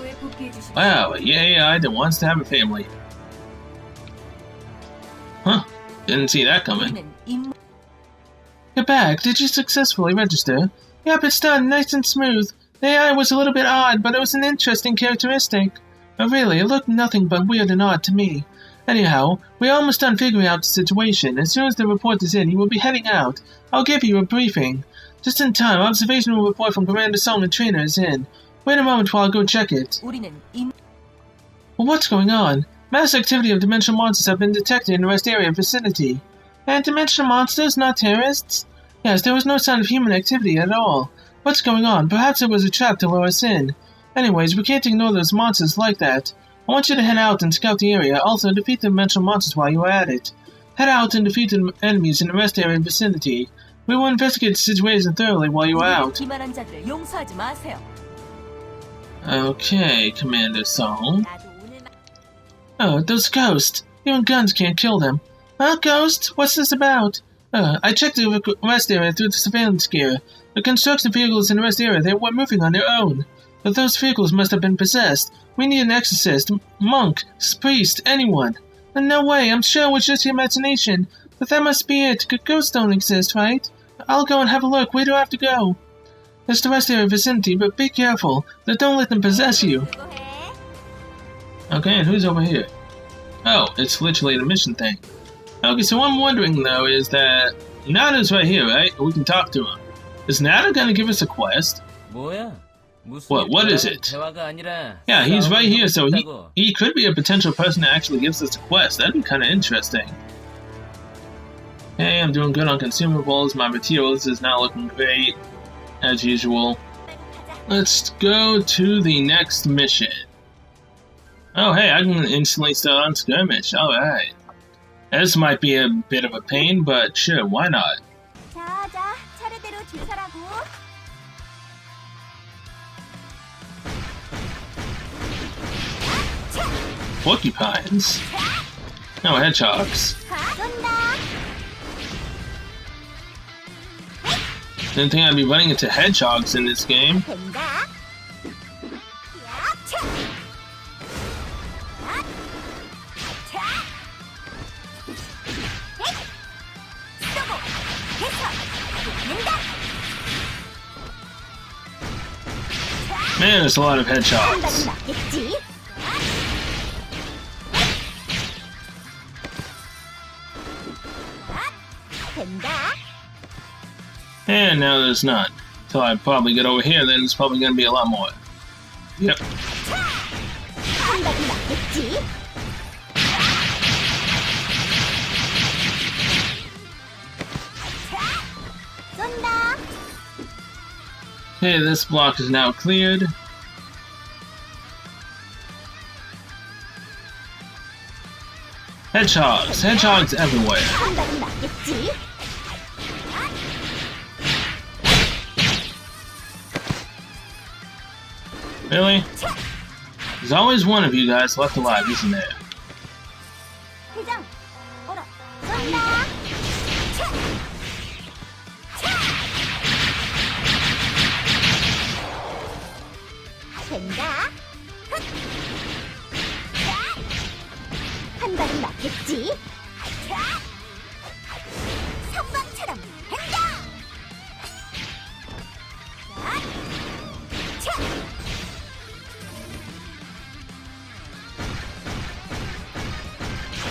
Wow, a AI that wants to have a family. Huh, didn't see that coming. You're back. Did you successfully register? Yep, it's done, nice and smooth. The AI was a little bit odd, but it was an interesting characteristic. Oh really, it looked nothing but weird and odd to me. Anyhow, we're almost done figuring out the situation. As soon as the report is in, you will be heading out. I'll give you a briefing. Just in time, observational report from Commander Song and Trainer is in. Wait a moment while I go check it. Well, what's going on? Mass activity of dimensional monsters have been detected in the rest area vicinity. And dimensional monsters, not terrorists? Yes, there was no sign of human activity at all. What's going on? Perhaps it was a trap to lure us in. Anyways, we can't ignore those monsters like that. I want you to head out and scout the area. Also, defeat the dimensional monsters while you are at it. Head out and defeat the enemies in the rest area vicinity. We will investigate the situation thoroughly while you are out. Okay, Commander Song. Oh, those ghosts. Even guns can't kill them. Huh, ghosts? What's this about? I checked the rest area through the surveillance gear. The construction vehicles in the rest area, they were moving on their own. But those vehicles must have been possessed. We need an exorcist, monk, priest, anyone. No way, I'm sure it was just your imagination. But that must be it. Ghosts don't exist, right? I'll go and have a look. Where do I have to go? There's the rest area vicinity, but be careful. Don't let them possess you. Okay, and who's over here? Oh, it's literally the mission thing. Okay, so what I'm wondering, though, is that Nada's right here, right? We can talk to him. Is Nada gonna give us a quest? What is it? Yeah, he's right here, so he could be a potential person that actually gives us a quest. That'd be kind of interesting. Hey, I'm doing good on consumables. My materials is not looking great, as usual. Let's go to the next mission. Oh, hey, I can instantly start on skirmish. Alright. This might be a bit of a pain, but sure, why not? Porcupines? No, hedgehogs. Didn't think I'd be running into hedgehogs in this game. Man, there's a lot of hedgehogs. And now there's none. Till I probably get over here, then it's probably gonna be a lot more. Yep. Okay, this block is now cleared. Hedgehogs! Hedgehogs everywhere! Really? There's always one of you guys left alive, isn't there? 한 발은 맞겠지? 선방처럼 행동!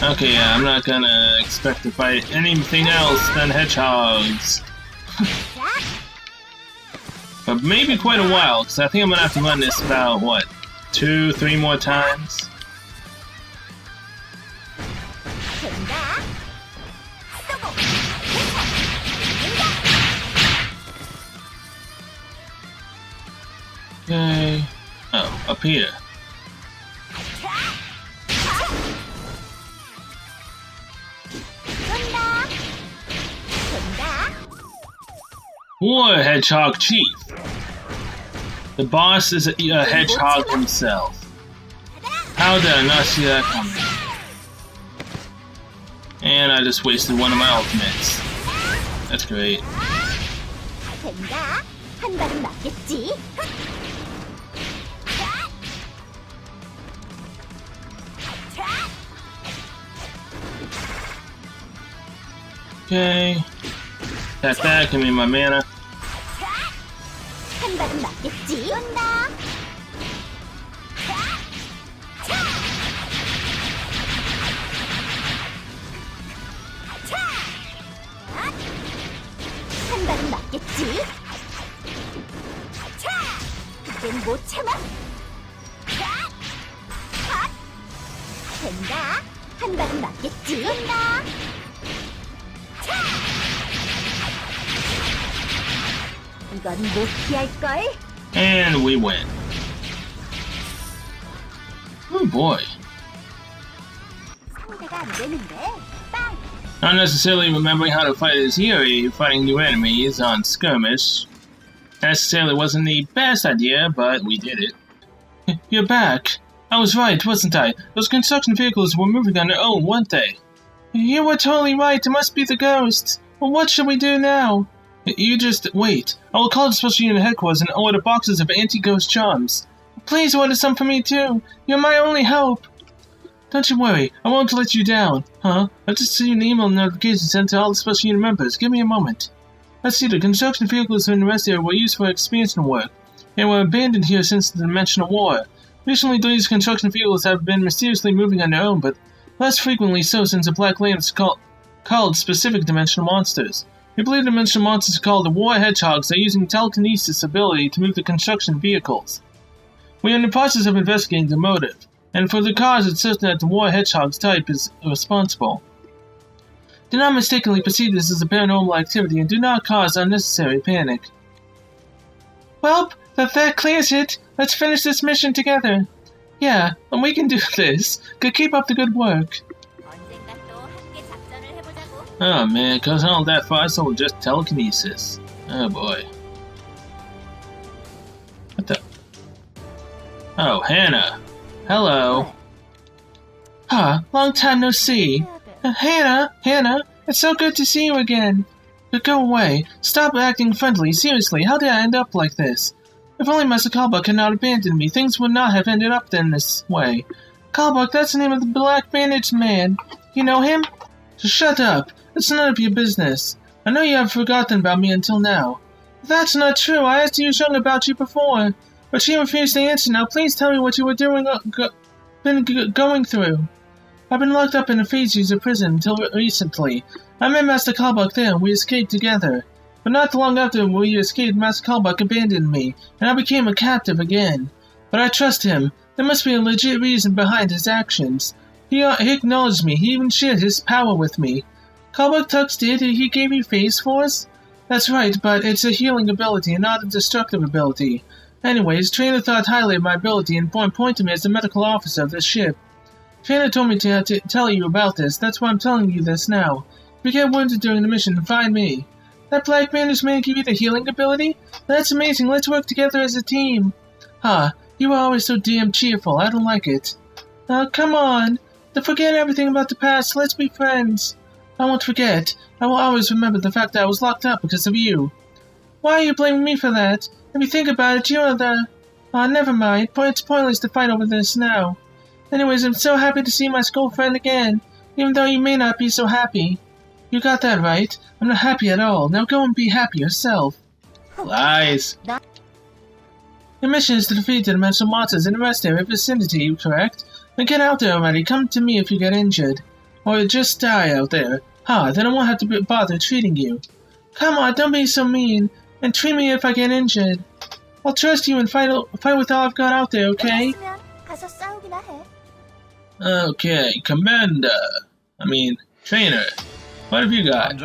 Okay, yeah, I'm not gonna expect to fight anything else than hedgehogs. But maybe quite a while, because I think I'm gonna have to run this about, what, 2-3 more times? Okay. Oh, up here. War Hedgehog Chief. The boss is a hedgehog himself. How did I not see that coming? And I just wasted one of my ultimates. That's great. Okay. Attack that, give me my mana. And we win. Oh boy. Not necessarily remembering how to fight as Yuri, fighting new enemies on skirmish. Necessarily wasn't the best idea, but we did it. You're back. I was right, wasn't I? Those construction vehicles were moving on their own, weren't they? You were totally right, it must be the ghosts. Well, what should we do now? You just wait. I will call the special unit headquarters and order boxes of anti-ghost charms. Please order some for me too. You're my only hope. Don't you worry, I won't let you down. Huh? I've just seen an email notification sent to all the special unit members. Give me a moment. Let's see, the construction vehicles in the rest area were used for expansion work. They were abandoned here since the Dimensional War. Recently, these construction vehicles have been mysteriously moving on their own, but less frequently so since the Black Lands called specific dimensional monsters. We believe dimensional monsters called the War Hedgehogs are using telekinesis ability to move the construction vehicles. We are in the process of investigating the motive, and for the cause it's certain that the War Hedgehog's type is responsible. Do not mistakenly perceive this as a paranormal activity and do not cause unnecessary panic. Well, that clears it. Let's finish this mission together. Yeah, and we can do this. Keep up the good work. Oh man, goes all that fast with just telekinesis. Oh boy. What the? Oh, Hannah. Hello. Huh, long time no see. Hannah, it's so good to see you again. But go away. Stop acting friendly. Seriously, how did I end up like this? If only Master Kalbuck had not abandoned me, things would not have ended up in this way. Kalbuck, that's the name of the Black Bandaged Man. You know him? Just shut up. It's none of your business. I know you have forgotten about me until now. That's not true. I asked Yu-Sheng about you before, but she refused to answer. Now please tell me what you were doing, going through. I've been locked up in a phase user prison until recently. I met Master Kalbuck there and we escaped together. But not long after we escaped, Master Kalbuck abandoned me, and I became a captive again. But I trust him. There must be a legit reason behind his actions. He acknowledged me. He even shared his power with me. Kalbuck Tux did? He gave you phase force? That's right, but it's a healing ability and not a destructive ability. Anyways, Trainer thought highly of my ability and appointed me as the medical officer of this ship. Trainer told me to tell you about this, that's why I'm telling you this now. If you get wounded during the mission, find me. That black bandage man give you the healing ability? That's amazing, let's work together as a team. You are always so damn cheerful, I don't like it. Come on. Forget everything about the past, let's be friends. I won't forget. I will always remember the fact that I was locked up because of you. Why are you blaming me for that? If you think about it, you're the... never mind. It's pointless to fight over this now. Anyways, I'm so happy to see my school friend again, even though you may not be so happy. You got that right. I'm not happy at all. Now go and be happy yourself. Lies. Your mission is to defeat the dimensional monsters in the rest area vicinity, correct? Then get out there already. Come to me if you get injured. Or just die out there. Then I won't have to bother treating you. Come on, don't be so mean. And treat me if I get injured. I'll trust you and fight with all I've got out there, okay? Okay, Commander. Trainer. What have you got?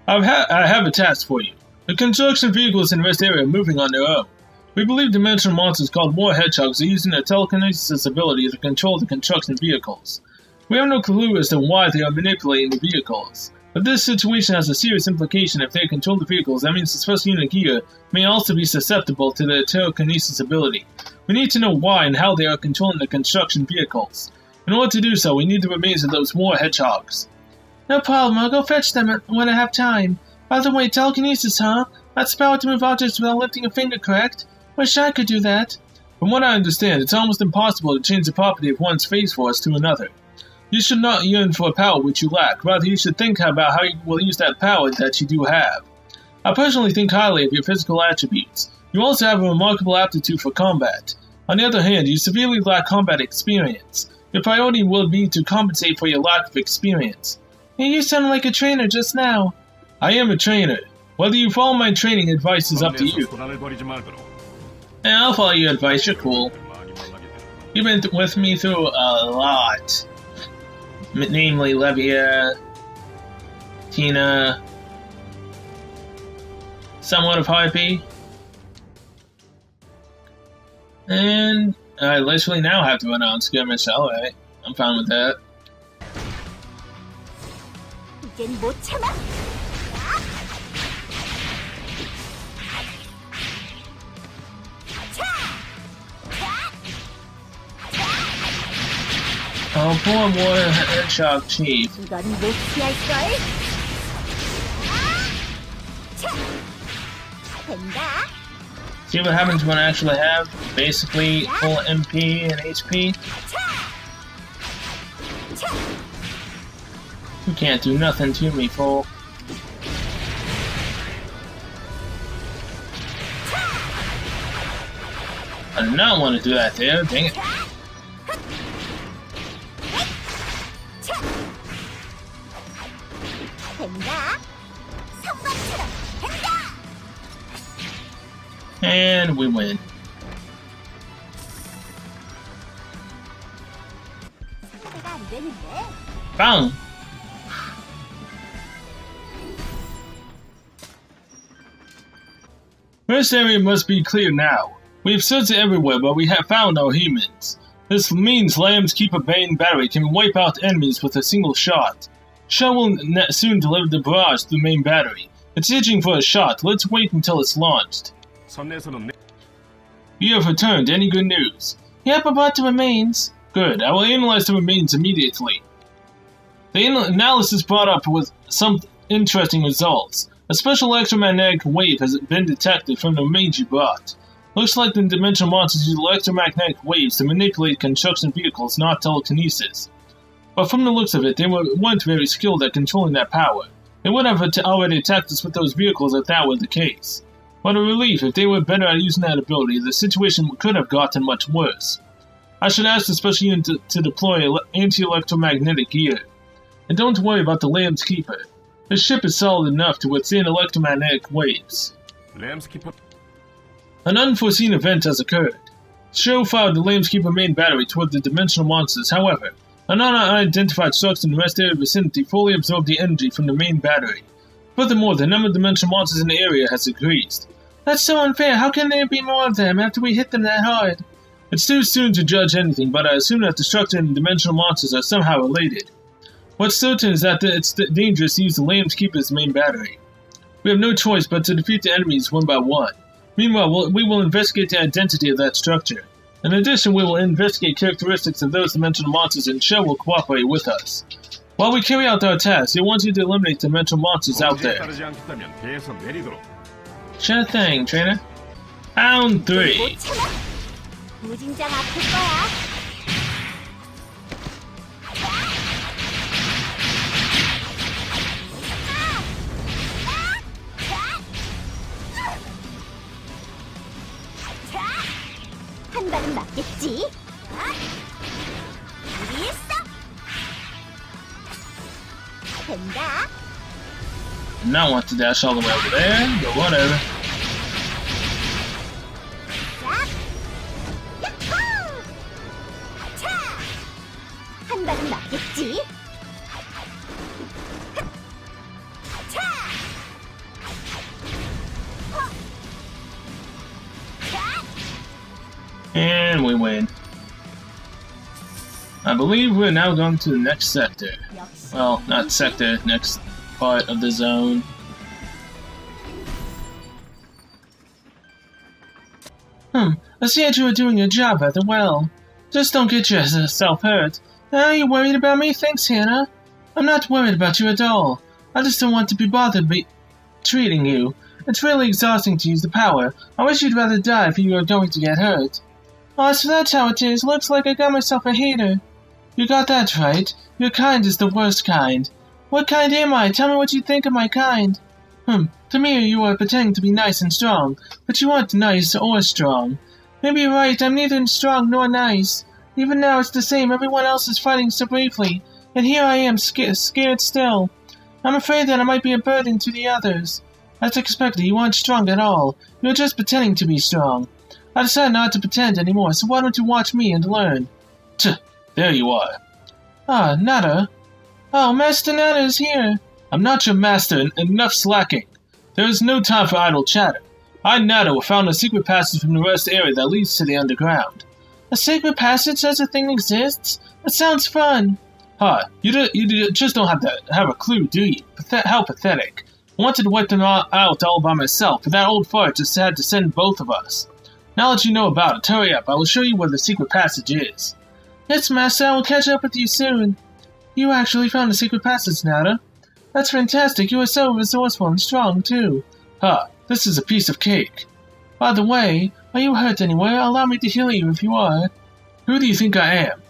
I have a task for you. The construction vehicles in the rest area are moving on their own. We believe dimensional monsters called War Hedgehogs are using their telekinesis ability to control the construction vehicles. We have no clue as to why they are manipulating the vehicles. But this situation has a serious implication. If they control the vehicles, that means the special unit gear may also be susceptible to their telekinesis ability. We need to know why and how they are controlling the construction vehicles. In order to do so, we need the remains of those War Hedgehogs. No problem, I'll go fetch them when I have time. By the way, telekinesis, huh? That's the power to move objects without lifting a finger, correct? Wish I could do that. From what I understand, it's almost impossible to change the property of one's phase force to another. You should not yearn for a power which you lack. Rather, you should think about how you will use that power that you do have. I personally think highly of your physical attributes. You also have a remarkable aptitude for combat. On the other hand, you severely lack combat experience. Your priority will be to compensate for your lack of experience. Hey, you sound like a trainer just now. I am a trainer. Whether you follow my training advice is up to you. Yeah, I'll follow your advice, you're cool. You've been with me through a lot. Namely, Levia, Tina, somewhat of Harpy. And I literally now have to run out and skirmish, alright. I'm fine with that. Oh, poor War Hedgehog Chief. See what happens when I actually have basically full MP and HP? You can't do nothing to me, fool. I do not want to do that there, dang it. And we win. Boom! This area must be clear now. We've searched everywhere, but we have found no humans. This means Lamb's Keeper main battery can wipe out enemies with a single shot. Shell will soon deliver the barrage to the main battery. It's itching for a shot. Let's wait until it's launched. You have returned. Any good news? Yep, I brought the remains. Good. I will analyze the remains immediately. The analysis brought up with some interesting results. A special electromagnetic wave has been detected from the remains you brought. Looks like the dimensional monsters use electromagnetic waves to manipulate construction vehicles, not telekinesis. But from the looks of it, they weren't very skilled at controlling that power. They would have already attacked us with those vehicles if that were the case. What a relief. If they were better at using that ability, the situation could have gotten much worse. I should ask the special unit to deploy anti-electromagnetic gear. And don't worry about the Lamb's Keeper. The ship is solid enough to withstand electromagnetic waves. An unforeseen event has occurred. Show fired the Lamb's Keeper main battery toward the dimensional monsters. However, an unidentified structure in the rest area vicinity fully absorbed the energy from the main battery. Furthermore, the number of dimensional monsters in the area has increased. That's so unfair. How can there be more of them after we hit them that hard? It's too soon to judge anything, but I assume that destruction and dimensional monsters are somehow related. What's certain is that it's dangerous to use the lamp to keep as main battery. We have no choice but to defeat the enemies one by one. Meanwhile, we will investigate the identity of that structure. In addition, we will investigate characteristics of those dimensional monsters, and Shell will cooperate with us. While we carry out our task, I want you to eliminate dimensional monsters out there. Sure thing, trainer. Round 3. 무진장 아플 거야. 한 발은 맞겠지? 여기 있어. 된다. Now I want to dash all the way over there, but whatever. 한 발은 맞겠지? And we win. I believe we're now going to the next sector. Well, not sector, next part of the zone. I see that you are doing your job rather well. Just don't get yourself hurt. Are you worried about me? Thanks, Hannah. I'm not worried about you at all. I just don't want to be bothered by treating you. It's really exhausting to use the power. I wish you'd rather die if you were going to get hurt. Oh, so that's how it is. Looks like I got myself a hater. You got that right. Your kind is the worst kind. What kind am I? Tell me what you think of my kind. To me you are pretending to be nice and strong, but you aren't nice or strong. Maybe you're right, I'm neither strong nor nice. Even now it's the same, everyone else is fighting so bravely, and here I am scared still. I'm afraid that I might be a burden to the others. As expected, you aren't strong at all. You're just pretending to be strong. I decided not to pretend anymore, so why don't you watch me and learn? There you are. Ah, Nada. Oh, Master Nada is here. I'm not your master, and enough slacking. There is no time for idle chatter. I, Nada, found a secret passage from the rest area that leads to the underground. A secret passage? Such a thing exists? That sounds fun. You just don't have to have a clue, do you? How pathetic. I wanted to wipe them out all by myself, but that old fart just had to send both of us. Now that you know about it, hurry up. I will show you where the secret passage is. Yes, Master, I will catch up with you soon. You actually found a secret passage, Nada. That's fantastic. You are so resourceful and strong, too. This is a piece of cake. By the way, are you hurt anywhere? Allow me to heal you if you are. Who do you think I am?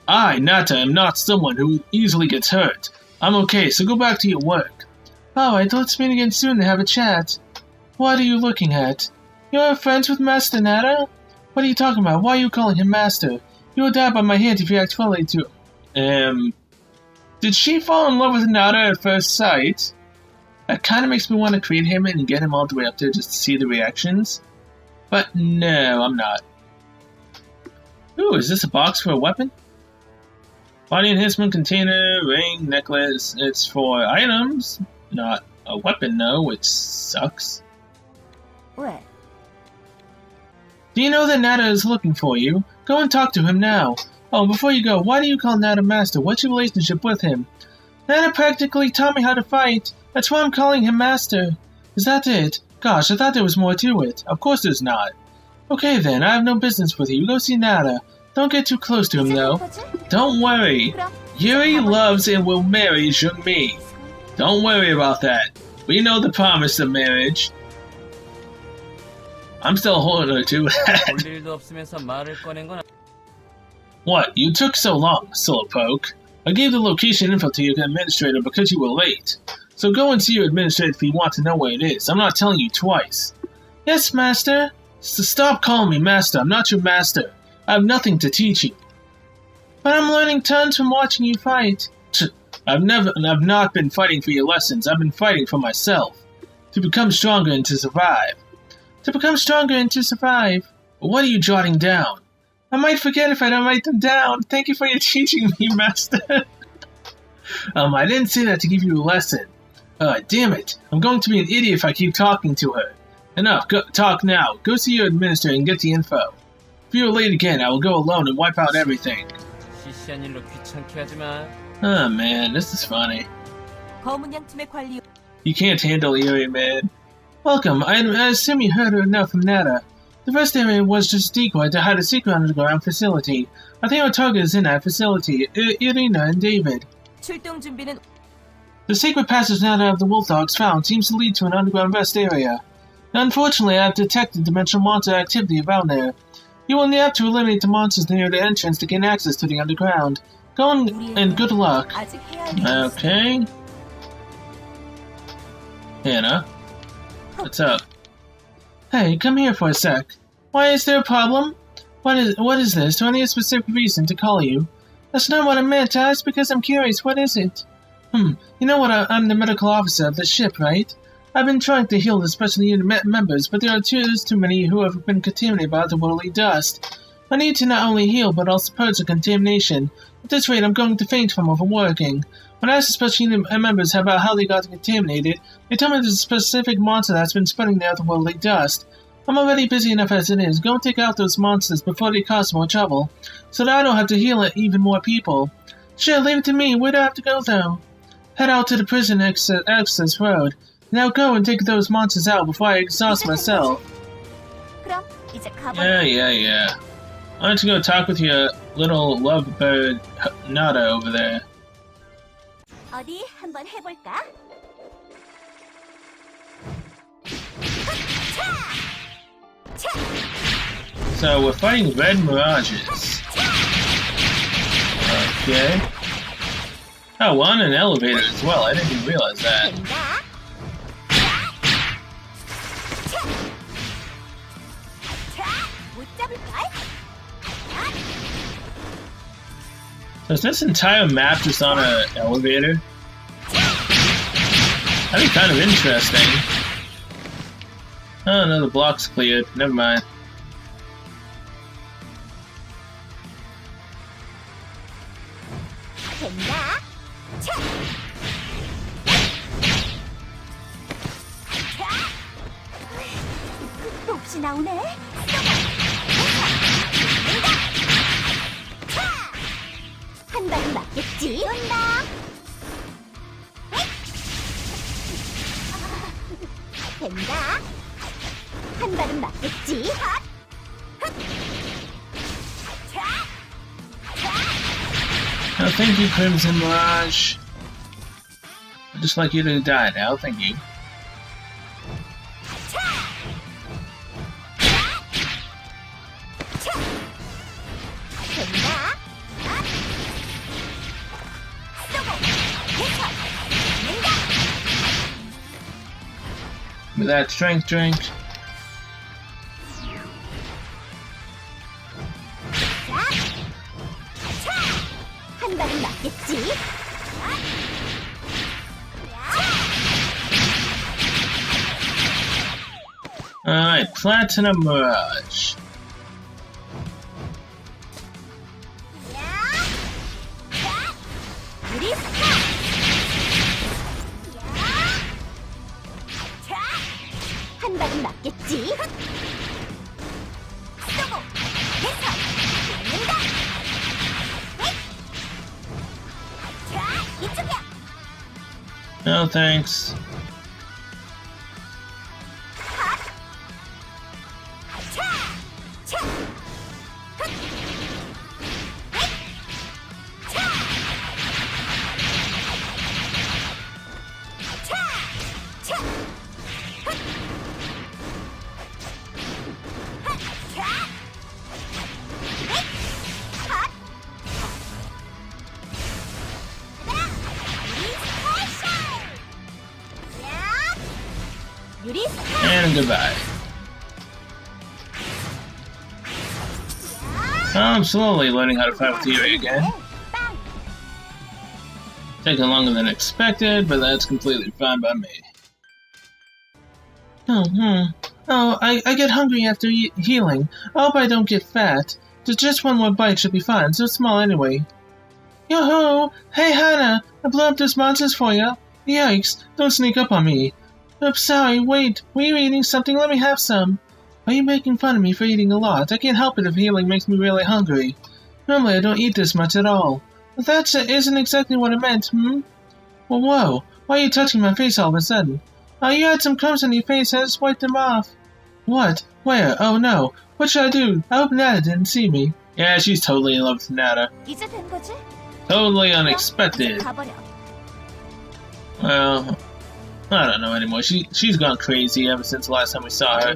I, Nata, am not someone who easily gets hurt. I'm okay, so go back to your work. Alright, let's meet again soon to have a chat. What are you looking at? You're friends with Master Nata? What are you talking about? Why are you calling him Master? You will die by my hand if you act fully to him. Did she fall in love with Nata at first sight? That kind of makes me want to create him and get him all the way up there just to see the reactions. But no, I'm not. Ooh, is this a box for a weapon? Body enhancement container, ring, necklace. It's for items, not a weapon, no, which sucks. What? Do you know that Nata is looking for you? Go and talk to him now. Oh, before you go, why do you call Nata Master? What's your relationship with him? Nata practically taught me how to fight. That's why I'm calling him Master. Is that it? Gosh, I thought there was more to it. Of course there's not. Okay then, I have no business with you. Go see Nata. Don't get too close to him though. Don't worry. Yuri loves and will marry Zhengmi. Don't worry about that. We know the promise of marriage. I'm still holding her to that. What? You took so long, Slowpoke. I gave the location info to your administrator because you were late. So go and see your administrator if you want to know where it is. I'm not telling you twice. Yes, Master. So stop calling me Master. I'm not your master. I have nothing to teach you. But I'm learning tons from watching you fight. I've not been fighting for your lessons. I've been fighting for myself. To become stronger and to survive. To become stronger and to survive. What are you jotting down? I might forget if I don't write them down. Thank you for your teaching me, Master. I didn't say that to give you a lesson. Damn it! I'm going to be an idiot if I keep talking to her. Enough, talk now. Go see your administrator and get the info. If you're late again, I will go alone and wipe out everything. 시시한 일로 귀찮게 하지 마. Oh man, this is funny. 검은양 팀의 관리. You can't handle Eri, man. Welcome. I assume you heard enough from Nada. The first area was just a decoy to hide a secret underground facility. I think our target is in that facility, Irina and David. 출동 준비는 The secret passage Nada of the Wolf Dogs found seems to lead to an underground rest area. Unfortunately, I have detected dimensional monster activity around there. You will have to eliminate the monsters near the entrance to gain access to the underground. Go on and good luck. 아직 해야 할 일이 있어. Okay. Hannah. What's up? Hey, come here for a sec. Why, is there a problem? What is this? Do I need a specific reason to call you? That's not what I meant. I asked because I'm curious. What is it? You know what? I'm the medical officer of the ship, right? I've been trying to heal the special unit members, but there's too many who have been contaminated by otherworldly dust. I need to not only heal, but also purge the contamination. At this rate, I'm going to faint from overworking. When I asked the special unit members about how they got contaminated, they told me there's a specific monster that's been spreading the otherworldly dust. I'm already busy enough as it is. Go and take out those monsters before they cause more trouble, so that I don't have to heal even more people. Sure, leave it to me. Where do I have to go, though? Head out to the prison access road. Now go and take those monsters out before I exhaust myself. 그럼 이제 가봐. Yeah. Why don't you go talk with your little lovebird Nada over there? 어디 한번 해볼까? So we're fighting red mirages. Okay. Oh, we're on an elevator as well. I didn't even realize that. 된다. 못 잡을걸? So is this entire map just on an elevator? That'd be kind of interesting. Oh no, the block's cleared. Never mind. 된다. 끝도 없이 나오네. 한 발은 맞겠지? 온다. 된다. 한 발은 맞겠지? Oh, thank you, Crimson Mirage. I'd just like you to die now, thank you. 된다. With that strength drink. 한 발은 맞겠지? Alright, Platinum Mirage. 한 발은 맞겠지? 이쪽이야. No thanks. 유리 And goodbye. I'm slowly learning how to fight with Yuri again. Taking longer than expected, but that's completely fine by me. Oh, I get hungry after healing. I hope I don't get fat. Just one more bite should be fine, so small anyway. Yo-ho! Hey, Hannah! I blew up those monsters for you. Yikes, don't sneak up on me. Oops, sorry, wait, were you eating something? Let me have some. Are you making fun of me for eating a lot? I can't help it if healing makes me really hungry. Normally I don't eat this much at all. But that isn't exactly what I meant, Well, whoa, why are you touching my face all of a sudden? Oh, you had some crumbs on your face, I just wiped them off. What? Where? Oh no, what should I do? I hope Nada didn't see me. Yeah, she's totally in love with Nada. 이제 된 거지? Totally 이제 unexpected. 가버려. Well, I don't know anymore. She's gone crazy ever since the last time we saw her.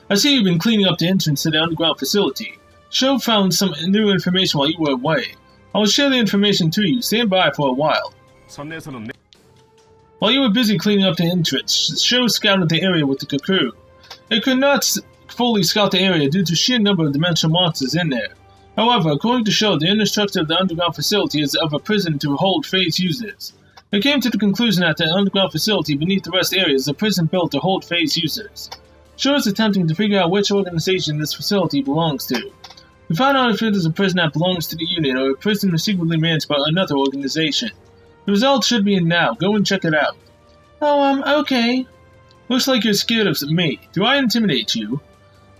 I see you've been cleaning up the entrance to the underground facility. Sho found some new information while you were away. I will share the information to you. Stand by for a while. While you were busy cleaning up the entrance, Sho scouted the area with the Kaku. It could not fully scout the area due to sheer number of dimensional monsters in there. However, according to Sho, the inner structure of the underground facility is of a prison to hold phase users. It came to the conclusion that the underground facility beneath the rest area is a prison built to hold phase users. Sho is attempting to figure out which organization this facility belongs to. We found out if it is a prison that belongs to the unit or a prison secretly managed by another organization. The results should be in now. Go and check it out. Oh, okay. Looks like you're scared of me. Do I intimidate you?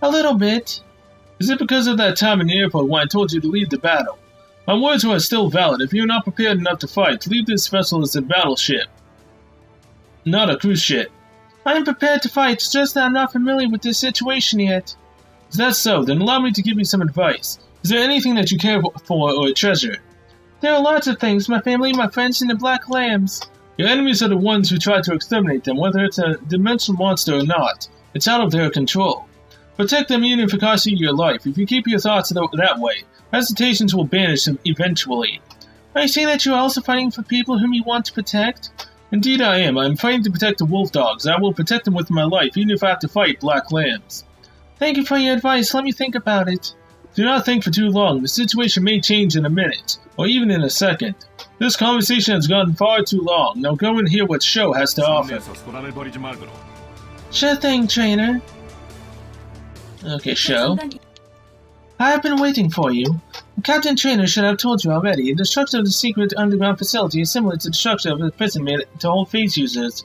A little bit. Is it because of that time in the airport when I told you to leave the battle? My words were still valid. If you're not prepared enough to fight, leave this vessel as a battleship, not a cruise ship. I am prepared to fight, it's just that I'm not familiar with this situation yet. Is that so? Then allow me to give you some advice. Is there anything that you care for or treasure? There are lots of things. My family, my friends, and the Black Lambs. Your enemies are the ones who try to exterminate them, whether it's a dimensional monster or not. It's out of their control. Protect them even if it costs you your life. If you keep your thoughts that way, hesitations will banish eventually. Are you saying that you're also fighting for people whom you want to protect? Indeed I am. I am fighting to protect the wolf dogs. I will protect them with my life, even if I have to fight Black Lambs. Thank you for your advice. Let me think about it. Do not think for too long. The situation may change in a minute, or even in a second. This conversation has gone far too long. Now go and hear what Sho has to offer. Sure thing, trainer. Okay, Sho. I have been waiting for you. Captain Trainer should have told you already. The structure of the secret underground facility is similar to the structure of the prison made to hold phase users.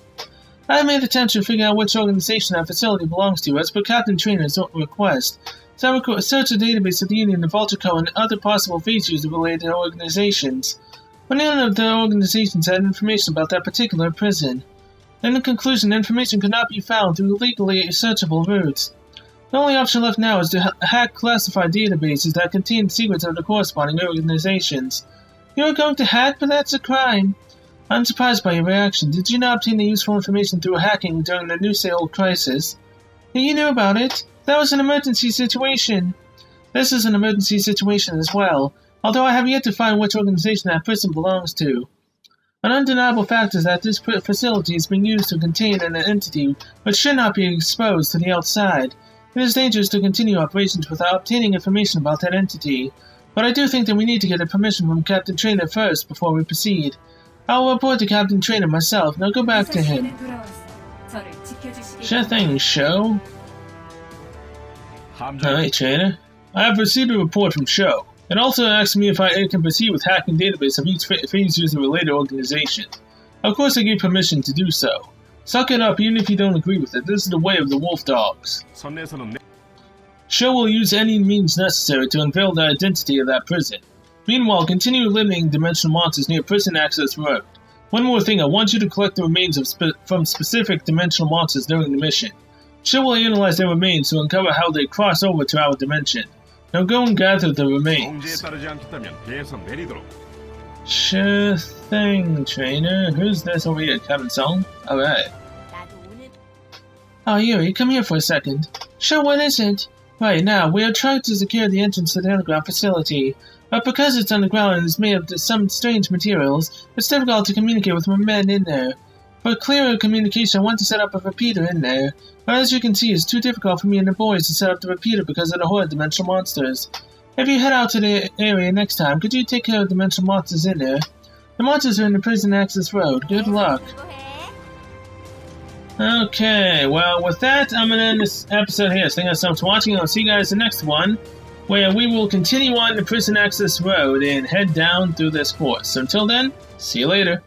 I have made attempts to figure out which organization that facility belongs to, as per Captain Trainer's request. So I will search the database of the Union of Ultraco and other possible phase user-related organizations. But none of the organizations had information about that particular prison. In the conclusion, the information could not be found through legally searchable routes. The only option left now is to hack classified databases that contain secrets of the corresponding organizations. You are going to hack, but that's a crime. I'm surprised by your reaction. Did you not obtain the useful information through hacking during the New Seoul crisis? You knew about it. That was an emergency situation. This is an emergency situation as well, although I have yet to find which organization that prison belongs to. An undeniable fact is that this facility is being used to contain an entity which should not be exposed to the outside. It is dangerous to continue operations without obtaining information about that entity, but I do think that we need to get a permission from Captain Trainer first before we proceed. I will report to Captain Trainer myself. Now go back to him. Sure thing, Sho. Alright, Trainer. I have received a report from Sho. It also asked me if I can proceed with hacking database of each phase user-related organization. Of course I gave permission to do so. Suck it up even if you don't agree with it. This is the way of the wolf dogs. Sho will use any means necessary to unveil the identity of that prison. Meanwhile, continue eliminating dimensional monsters near Prison Access Road. One more thing, I want you to collect the remains from specific dimensional monsters during the mission. Sho will analyze their remains to uncover how they cross over to our dimension. Now go and gather the remains. Sure thing, Trainer. Who's this over here? Captain Song? Alright. Oh, Yuri, come here for a second. Sure, what is it? Right now, we are trying to secure the entrance to the underground facility. But because it's underground and is made of some strange materials, it's difficult to communicate with my men in there. For clearer communication, I want to set up a repeater in there. But as you can see, it's too difficult for me and the boys to set up the repeater because of the horde of dimensional monsters. If you head out to the area next time, could you take care of the dimensional monsters in there? The monsters are in the Prison Access Road. Good luck. Okay, well, with that, I'm going to end this episode here. So thank you guys so much for watching. I'll see you guys in the next one, where we will continue on the Prison Access Road and head down through this course. So until then, see you later.